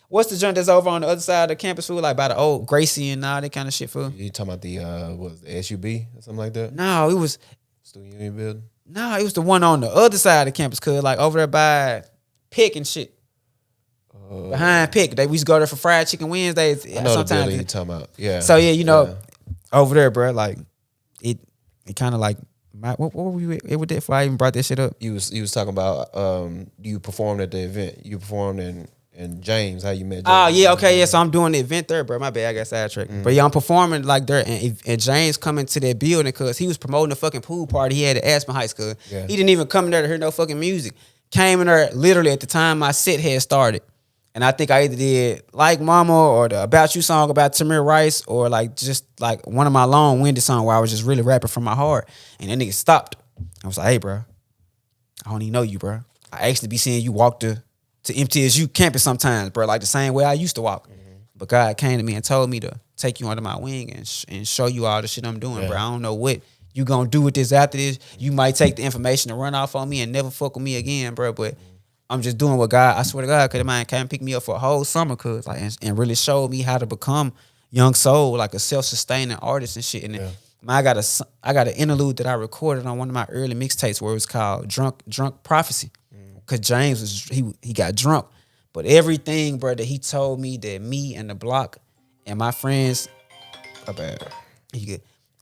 what's the joint that's over on the other side of the campus, food? Like by the old Gracie and all that kind of shit, food. You talking about the the SUB or something like that? No, it was Student Union Building. No, it was the one on the other side of the campus, cause like over there by Pick and shit. Behind Pick, we used to go there for fried chicken Wednesdays. I know sometimes the building you talking about. Yeah. So yeah, over there, bro. Like it kind of like. What were you with that before I even brought that shit up? You was talking about you performed at the event. You performed in and James. How you met James? Oh, yeah, okay, yeah. So I'm doing the event there, bro. My bad, I got sidetracked. But yeah, I'm performing like there, and James coming to that building because he was promoting a fucking pool party he had at Aspen High School. Yeah. He didn't even come in there to hear no fucking music. Came in there literally at the time my set had started. And I think I either did Like Mama or the About You song about Tamir Rice or like just like one of my long-winded songs where I was just really rapping from my heart. And that nigga stopped. I was like, hey, bro, I don't even know you, bro. I actually be seeing you walk to MTSU campus sometimes, bro, like the same way I used to walk. But God came to me and told me to take you under my wing and show you all the shit I'm doing, bro. I don't know what you gonna do with this after this. You might take the information and run off on me and never fuck with me again, bro, but I'm just doing what God, I swear to God, because man came pick me up for a whole summer, cause like and really showed me how to become Young Soul, like a self-sustaining artist and shit. And then, man, I got an interlude that I recorded on one of my early mixtapes where it was called Drunk Prophecy. Cause James was he got drunk. But everything, bro, that he told me that me and the block and my friends,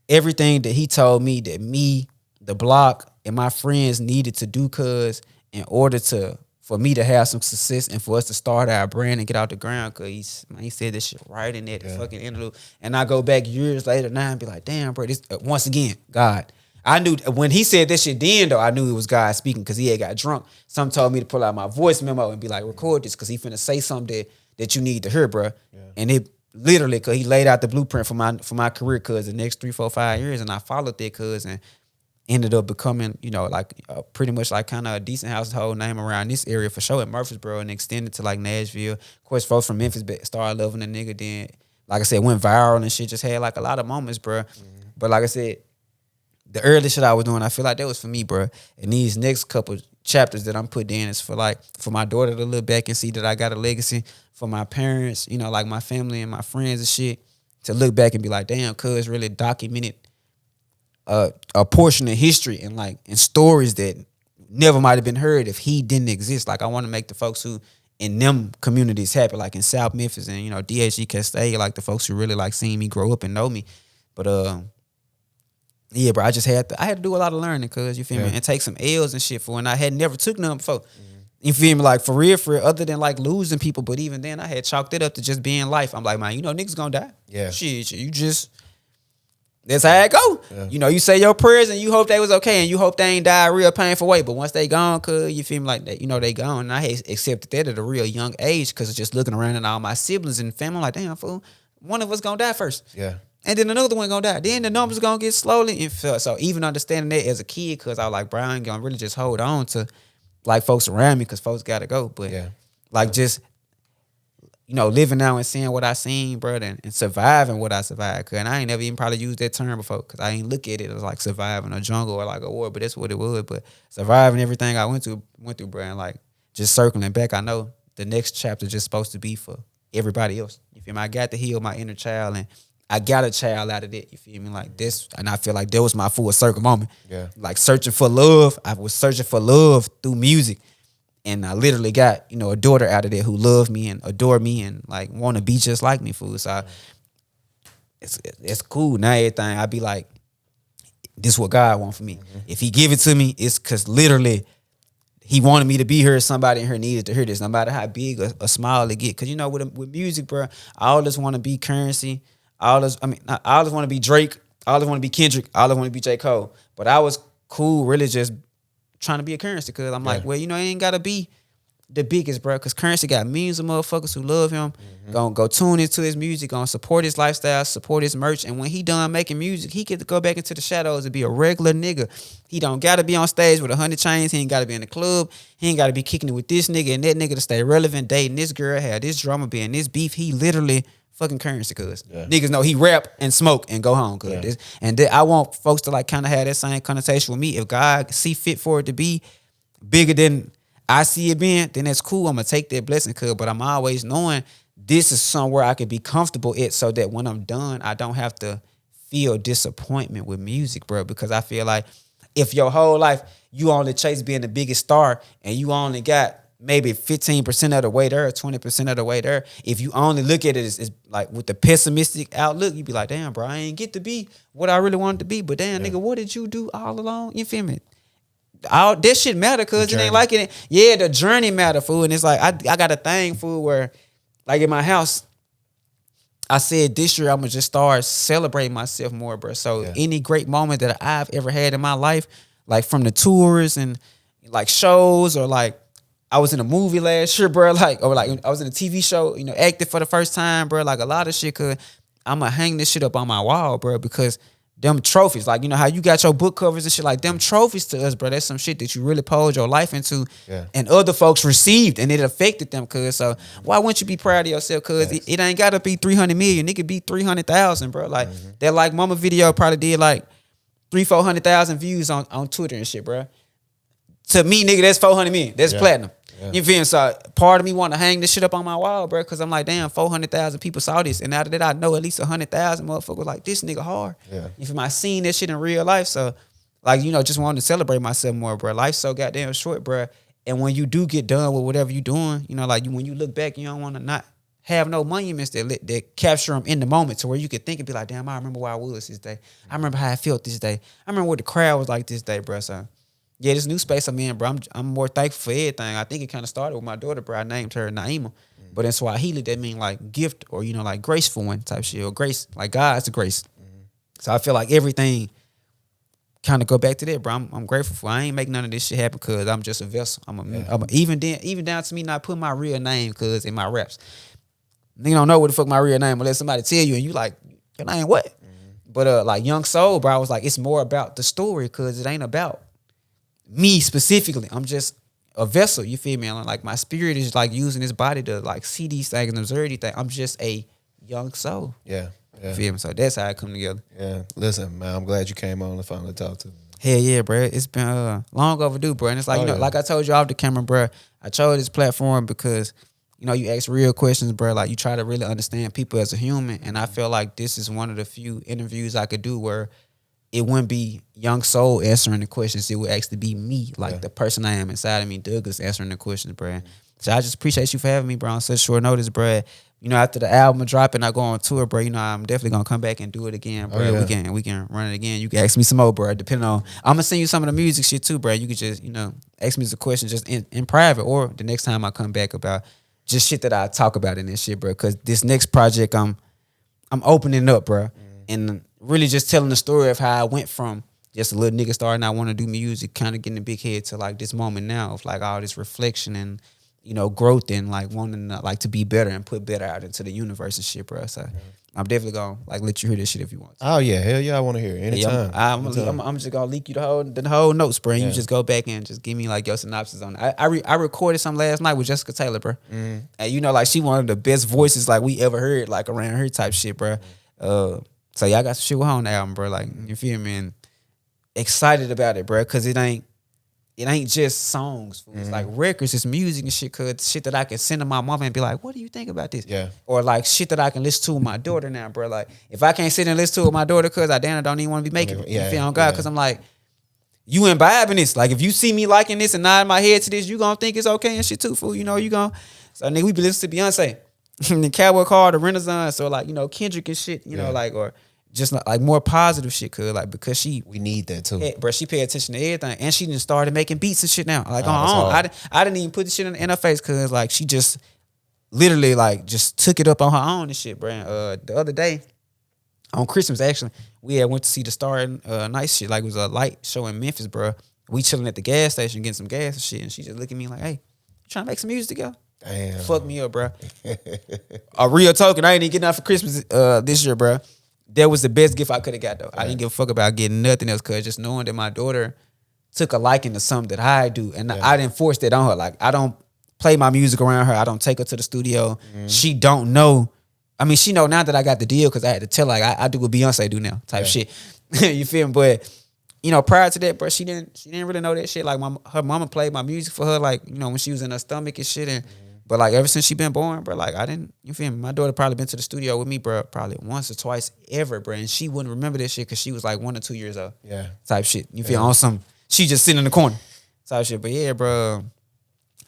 everything that he told me that me, the block, and my friends needed to do, cause in order for me to have some success and for us to start our brand and get out the ground, cause he said this shit right in that fucking interlude. And I go back years later now and be like, damn, bro, this once again, God. I knew when he said this shit then, though, I knew it was God speaking because he had got drunk. Some told me to pull out my voice memo and be like, record this because he finna say something that you need to hear, bro. Yeah. And it literally, because he laid out the blueprint for my career, cuz the next 3, 4, 5 years, and I followed that, cuz, and ended up becoming, you know, like pretty much like kind of a decent household name around this area for sure at Murfreesboro, and extended to like Nashville. Of course, folks from Memphis started loving the nigga. Then, like I said, went viral and shit. Just had like a lot of moments, bro. But like I said, the early shit I was doing, I feel like that was for me, bro. And these next couple chapters that I'm putting in is for my daughter to look back and see that I got a legacy. For my parents, you know, like my family and my friends and shit, to look back and be like, damn, cuz really documented a portion of history and stories that never might have been heard if he didn't exist. Like, I want to make the folks who in them communities happy, like in South Memphis and, you know, DHE Castaic, like the folks who really like seeing me grow up and know me. But yeah, bro, I had to do a lot of learning, cuz, you feel me, and take some L's and shit for when I had never took none before. You feel me? Like, for real, other than like losing people, but even then I had chalked it up to just being life. I'm like, man, you know, niggas gonna die. Yeah. Shit, you just, that's how it go. Yeah. You know, you say your prayers and you hope they was okay and you hope they ain't die a real painful way. But once they gone, cuz, you feel me, like that, you know, they gone. And I had accepted that at a real young age, cuz just looking around at all my siblings and family, I'm like, damn, fool, one of us gonna die first. Yeah. And then another one gonna die. Then the numbers gonna get slowly infilled. So even understanding that as a kid, cause I was like, Brian, gonna really just hold on to like folks around me, cause folks gotta go. But just, you know, living now and seeing what I seen, bro, and surviving what I survived. Cause, and I ain't never even probably used that term before, cause I ain't look at it as like surviving a jungle or like a war, but that's what it was. But surviving everything I went through, bro, and like just circling back, I know the next chapter just supposed to be for everybody else. You feel me? I got to heal my inner child, and I got a child out of that, you feel me? Like this, and I feel like that was my full circle moment. Yeah. Like searching for love. I was searching for love through music. And I literally got, you know, a daughter out of there who loved me and adore me and like want to be just like me, fool. So it's cool. Now everything, I be like, this is what God want for me. If he give it to me, it's because literally he wanted me to be here. Somebody in here needed to hear this, no matter how big or small it get. Because, you know, with music, bro, I always want to be Currency. I always want to be Drake. I always want to be Kendrick. I always want to be J. Cole. But I was cool really just trying to be a Currency, because I'm like, well, you know, it ain't got to be the biggest, bro, because Currency got millions of motherfuckers who love him, gonna go tune into his music, gonna support his lifestyle, support his merch, and when he done making music, he get to go back into the shadows and be a regular nigga. He don't gotta be on stage with 100 chains, he ain't gotta be in the club, he ain't gotta be kicking it with this nigga and that nigga to stay relevant, dating this girl, have this drama, being this beef. He literally fucking Currency, cuz niggas know he rap and smoke and go home, cuz I want folks to like kind of have that same connotation with me. If God see fit for it to be bigger than I see it being, then that's cool. I'm gonna take that blessing, cuz. But I'm always knowing this is somewhere I could be comfortable at, so that when I'm done, I don't have to feel disappointment with music, bro. Because I feel like if your whole life you only chase being the biggest star and you only got maybe 15% of the way there or 20% of the way there, if you only look at it as like with the pessimistic outlook, you be like, damn, bro, I ain't get to be what I really wanted to be. But damn, nigga, what did you do all along? You feel me? all this shit matter, cause it ain't like it. Yeah, the journey matter, fool. And it's like I got a thing, fool, where like in my house, I said this year I'm gonna just start celebrating myself more, bro. So any great moment that I've ever had in my life, like from the tours and like shows, or like I was in a movie last year, bro, like, or like I was in a TV show, you know, acted for the first time, bro, like a lot of shit, cause I'm gonna hang this shit up on my wall, bro, because them trophies, like, you know how you got your book covers and shit, like them trophies to us, bro, that's some shit that you really poured your life into, and other folks received, and it affected them, cuz. So why wouldn't you be proud of yourself, cuz? It ain't gotta be 300 million, it could be 300,000, bro. Like that like mama video probably did like 300,000-400,000 views on Twitter and shit, bro. To me, nigga, that's 400 million. That's platinum. You feel me? So part of me want to hang this shit up on my wall, bro, because I'm like, damn, 400,000 people saw this, and out of that, I know at least 100,000 motherfuckers like this nigga hard. You feel me? I seen that shit in real life, so like, you know, just wanted to celebrate myself more, bro. Life's so goddamn short, bro. And when you do get done with whatever you doing, you know, like when you look back, you don't want to not have no monuments that capture them in the moment, to where you could think and be like, damn, I remember where I was this day. I remember how I felt this day. I remember what the crowd was like this day, bro. So yeah, this new space I'm in, bro, I'm more thankful for everything. I think it kind of started with my daughter, bro. I named her Naima. But in Swahili, that mean like gift, or, you know, like graceful one type shit, or grace. Like God's a grace. So I feel like everything kind of go back to that, bro. I'm grateful for. I ain't make none of this shit happen because I'm just a vessel. Even down to me not putting my real name, cuz, in my raps. Nigga don't know what the fuck my real name unless somebody tell you, and you like, your name what? But like Young Soul, bro, I was like, it's more about the story, cuz it ain't about me specifically. I'm just a vessel, you feel me? Like my spirit is like using this body to like see these things and observe these things. I'm just a young soul. You feel me? So that's how it come together. Listen, man, I'm glad you came on and finally talk to me. Hell yeah, bro. It's been long overdue, bro. And it's like, you know, like I told you off the camera, bro, I chose this platform because, you know, you ask real questions, bro. Like you try to really understand people as a human. And I feel like this is one of the few interviews I could do where it wouldn't be Young Soul answering the questions. It would actually be me, like the person I am inside of me, Douglas, answering the questions, bro. So I just appreciate you for having me, bro, on such short notice, bro. You know, after the album drop and I go on tour, bro, you know, I'm definitely gonna come back and do it again, bro. We can run it again. You can ask me some more, bro. Depending on, I'm gonna send you some of the music shit too, bro. You could just, you know, ask me some questions just in private, or the next time I come back about just shit that I talk about in this shit, bro. Cause this next project, I'm opening up, bro, and really just telling the story of how I went from just a little nigga starting out want to do music, kind of getting a big head, to like this moment now of like all this reflection and, you know, growth and like wanting to, like to be better and put better out into the universe and shit, bro. So I'm definitely gonna like let you hear this shit if you want to. Oh yeah, hell yeah, I want to hear it anytime. I'm just gonna leak you the whole notes, bro. And you just go back and just give me like your synopsis on it. I recorded some last night with Jessica Taylor, bro. And you know, like she one of the best voices like we ever heard, like around her type shit, bro. So yeah, I got some shit with her on the album, bro. Like, you feel me? And excited about it, bro, cause it ain't just songs. It's like records, it's music and shit, cause shit that I can send to my mama and be like, what do you think about this? Or like shit that I can listen to with my daughter now, bro. Like if I can't sit and listen to it with my daughter, cause I don't even want to be making it. You feel on God? Cause I'm like, you imbibing this. Like if you see me liking this and nodding my head to this, you gonna think it's okay and shit too, fool. You know, you gonna. So nigga, we be listening to Beyonce. The Cowboy Carter, the Renaissance, or like, you know, Kendrick and shit, you know, like, or just like more positive shit, cause like because we need that too, bro. She pay attention to everything, and she done started making beats and shit now. Like on her own, I didn't even put the shit in her face, cause like she just literally like just took it up on her own and shit, bro. The other day on Christmas, actually, we had went to see the Star Night shit. Like it was a light show in Memphis, bro. We chilling at the gas station getting some gas and shit, and she just look at me like, "Hey, you trying to make some music together?" Damn. Fuck me up, bro. A real token. I ain't even getting out for Christmas this year, bro. That was the best gift I could have got, though. I didn't give a fuck about getting nothing else, cause just knowing that my daughter took a liking to something that I do, and I didn't force that on her. Like I don't play my music around her. I don't take her to the studio. She don't know. I mean, she know now that I got the deal, cause I had to tell her, like I do what Beyonce do now, type shit. You feel me? But you know, prior to that, bro, she didn't really know that shit. Like her mama played my music for her, like, you know, when she was in her stomach and shit, and. But like ever since she been born, bro, like I didn't, you feel me? My daughter probably been to the studio with me, bro, probably once or twice ever, bro. And she wouldn't remember that shit because she was like 1 or 2 years old. Type shit. You feel on some, she just sitting in the corner. Type shit. But yeah, bro,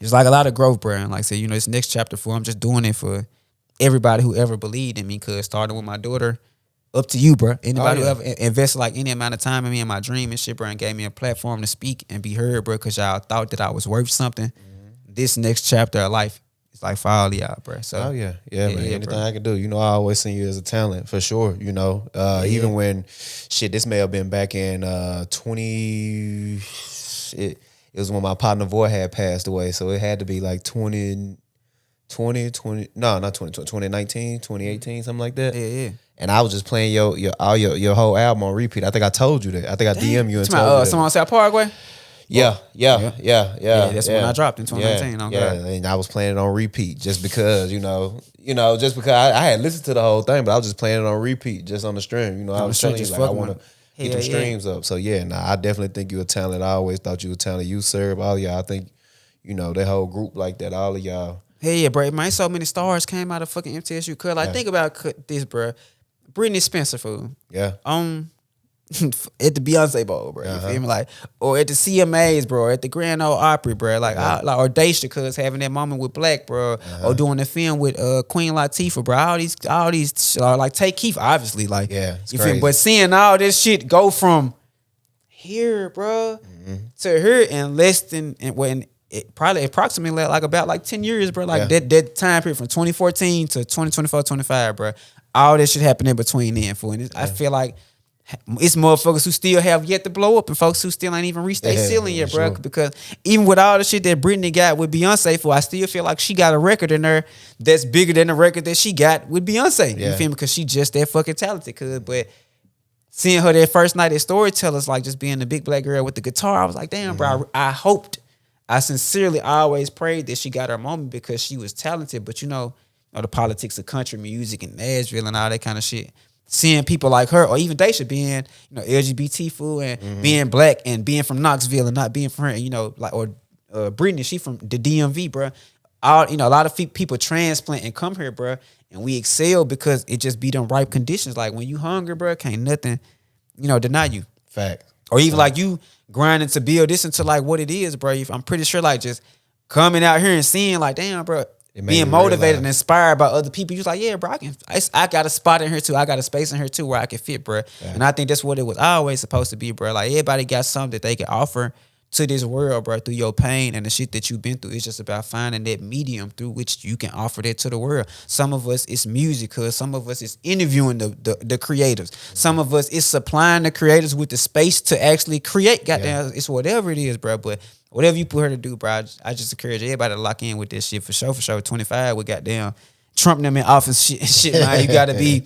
it's like a lot of growth, bro. And like I said, you know, this next chapter I'm just doing it for everybody who ever believed in me, cause starting with my daughter up to you, bro. Anybody Oh, yeah. who ever invested like any amount of time in me and my dream and shit, bro, and gave me a platform to speak and be heard, bro, because y'all thought that I was worth something. This next chapter of life is like for all of y'all, bro. So Oh yeah, man. Anything bro. I can do, I always seen you as a talent for sure. Even when this may have been back in 20. It was when my partner Voy had passed away, so it had to be like 20, no, not 2019, 2018, something like that. Yeah. And I was just playing your whole album on repeat. I think I told you that. I think I DM you and told you that. Someone South Parkway. Yeah. That's when I dropped in 2019. Yeah, and I was playing it on repeat just because, just because I had listened to the whole thing, but I was just playing it on repeat just on the stream. I was telling you, like, I want to get the streams up. So I definitely think you're a talent. I always thought you were talented. You serve all y'all. I think, that whole group like that, all of y'all. Hey, yeah, bro, man, so many stars came out of fucking MTSU. Cause like, think about this, bro. Brittany Spencer, fool. Yeah. At the Beyonce Bowl, bro. You feel me? Like, or at the CMAs, bro. At the Grand Ole Opry, bro. Like, or Daisha, cuz having that moment with Black, bro. Or doing the film with Queen Latifah, bro. All these, like Take Keith, obviously, like, you feel me? But seeing all this shit go from here, bro, to here in less than probably approximately about 10 years, bro. Like that time period from 2014 to 2024, 25, bro. All this shit happened in between then, fool. And I feel like it's motherfuckers who still have yet to blow up and folks who still ain't even reached their ceiling yet, bro. Sure. Because even with all the shit that Britney got with Beyonce, I still feel like she got a record in her that's bigger than the record that she got with Beyonce. You feel me? Because she just that fucking talented. But seeing her that first night at Storytellers, like just being the big black girl with the guitar, I was like, damn, bro, I sincerely always prayed that she got her moment because she was talented. But the politics of country music and Nashville and all that kind of shit. Seeing people like her, or even Daisha being, LGBT fool and being black and being from Knoxville and not being from her, or Brittany, she from the DMV, bro. A lot of people transplant and come here, bro, and we excel because it just be them ripe conditions. Like when you hungry, bro, can't nothing, deny you. Fact. Or even like you grinding to build this into like what it is, bro. I'm pretty sure like just coming out here and seeing like, damn, bro. Being motivated and inspired by other people, you was like, yeah, bro, I got a spot in here too. I got a space in here too where I can fit, bro. Yeah. And I think that's what it was always supposed to be, bro. Like everybody got something that they can offer to this world, bro, through your pain and the shit that you've been through. It's just about finding that medium through which you can offer that to the world. Some of us it's music, cause some of us it's interviewing the creators. Some of us it's supplying the creators with the space to actually create. Goddamn, it's whatever it is, bro. But whatever you put her to do, bro, I just encourage everybody to lock in with this shit for sure. 25, we goddamn Trump them in office shit, man. You gotta be,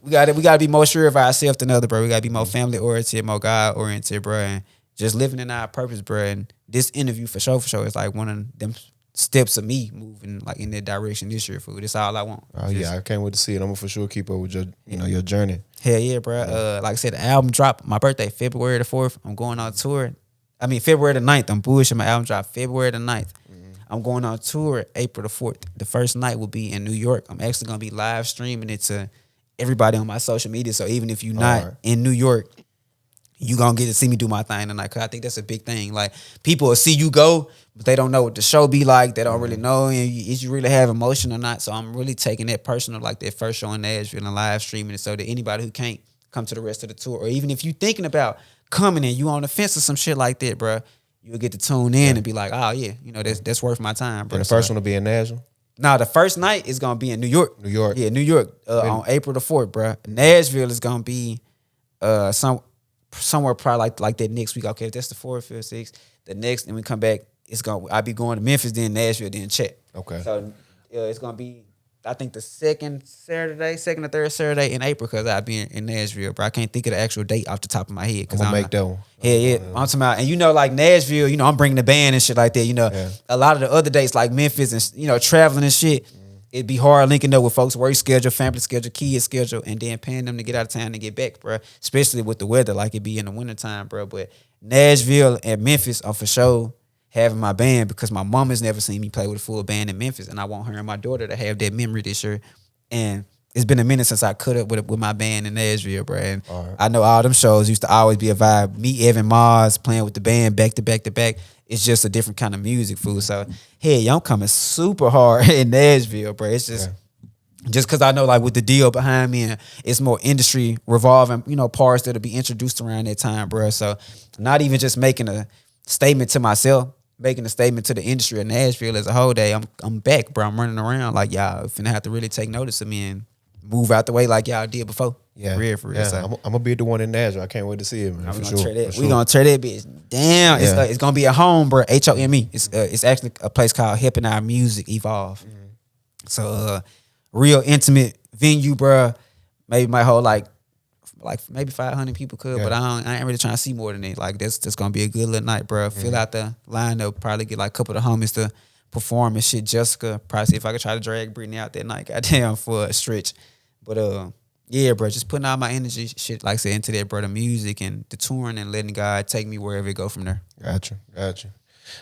we gotta be more sure of ourselves than other, bro. We gotta be more family oriented, more God oriented, bro, and just living in our purpose, bro. And this interview for sure is like one of them steps of me moving like in that direction this year, food. That's all I want. Oh I can't wait to see it. I'm gonna for sure keep up with your, your journey. Hell yeah, bro. Like I said, the album dropped my birthday, February the 4th. I'm going on tour. I mean, February the 9th. I'm bullshitting. My album dropped February the 9th. I'm going on tour April the 4th. The first night will be in New York. I'm actually going to be live streaming it to everybody on my social media. So even if you're not in New York, you going to get to see me do my thing tonight. Because I think that's a big thing. Like, people will see you go, but they don't know what the show be like. They don't really know is you really have emotion or not. So I'm really taking that personal, like that first show in Nashville and live streaming it so that anybody who can't come to the rest of the tour, or even if you thinking about coming and you on the fence or some shit like that, bro, you'll get to tune in and be like, oh yeah, that's worth my time, bro. And the first one will be in Nashville? Nah, the first night is gonna be in New York. New York. Yeah, New York on April the 4th, bro. Nashville is gonna be somewhere probably like that next week. Okay, that's the 4th, 5th, 6th. The next, and we come back, I'll be going to Memphis, then Nashville, then Chet. Okay. So it's gonna be, I think the second or third Saturday in April, because I'll be in Nashville, bro. I can't think of the actual date off the top of my head. I'm gonna make that one. Yeah. I'm talking about, and like Nashville, I'm bringing the band and shit like that. A lot of the other dates like Memphis and traveling and shit, it'd be hard linking up with folks' work schedule, family schedule, kids schedule, and then paying them to get out of town and get back, bro. Especially with the weather, like it be in the wintertime, bro. But Nashville and Memphis are for sure having my band, because my mom has never seen me play with a full band in Memphis, and I want her and my daughter to have that memory this year. And it's been a minute since I cut up with my band in Nashville, bro. And I know all them shows used to always be a vibe. Me, Evan Mars playing with the band back to back to back. It's just a different kind of music, fool. So, hey, I'm coming super hard in Nashville, bro. It's just Just because I know, like, with the deal behind me, and it's more industry revolving, parts that'll be introduced around that time, bro. So, not even just making a statement to myself, making a statement to the industry of Nashville as a whole. Day, I'm back, bro. I'm running around like y'all finna have to really take notice of me and move out the way like y'all did before. Yeah, for real. Yeah, so. I'm gonna be at the one in Nashville. I can't wait to see it, man. For sure. We gonna tear that bitch down. Yeah. It's gonna be a home, bro. HOME. It's actually a place called Helping Our Music Evolve. Mm-hmm. So real intimate venue, bro. Maybe might hold like maybe 500 people could, but I ain't really trying to see more than that. Like that's gonna be a good little night, bro. Mm-hmm. Fill out the lineup. Probably get like a couple of the homies to perform and shit. Jessica, probably see if I could try to drag Brittany out that night. Goddamn, for a stretch, but yeah, bro, just putting all my energy, shit, like I said, into that, bro, the music and the touring and letting God take me wherever it go from there. Gotcha.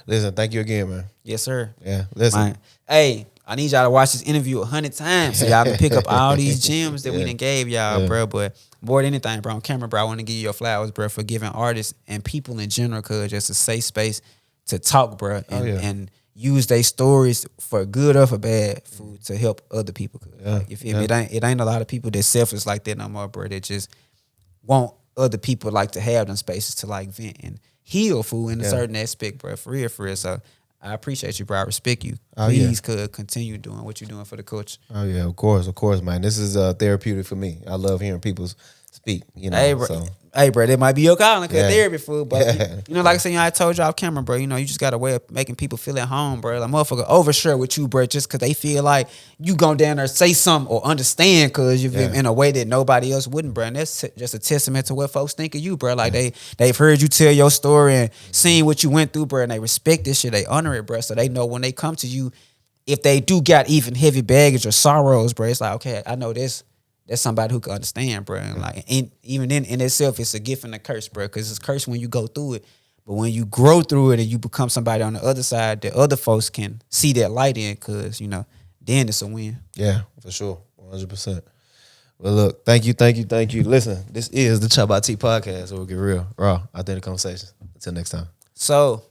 Listen, thank you again, man. Yes, sir. Yeah, listen. Hey, I need y'all to watch this interview 100 times so y'all can pick up all these gems that we done gave y'all, bro. But more than anything, bro, on camera, bro, I want to give you your flowers, bro, for giving artists and people in general, cause just a safe space to talk, bro, and use their stories for good or for bad to help other people. Like, if it ain't a lot of people that's selfish like that no more, bro. That just want other people like to have them spaces to like vent and heal in a certain aspect, bro. For real. So I appreciate you, bro. I respect you. Please could continue doing what you're doing for the culture. Oh yeah, of course, man. This is therapeutic for me. I love hearing people speak. Hey, bro, that might be your calling, cause therapy food, but like I said, I told you off camera, bro. You just got a way of making people feel at home, bro. Like motherfucker overshare with you, bro, just cause they feel like you go down there say something or understand, cause you've been in a way that nobody else wouldn't, bro. And that's just a testament to what folks think of you, bro. Like they've heard you tell your story and seen what you went through, bro, and they respect this shit. They honor it, bro. So they know when they come to you, if they do got even heavy baggage or sorrows, bro, it's like, okay, I know this. That's somebody who can understand, bro. And like, even in itself, it's a gift and a curse, bro. Because it's a curse when you go through it, but when you grow through it and you become somebody on the other side, the other folks can see that light in. Because then it's a win. Yeah, for sure, 100%. Well, look, thank you. Listen, this is the ChoppedByT podcast. So we'll get real, raw, authentic conversations. Until next time. So.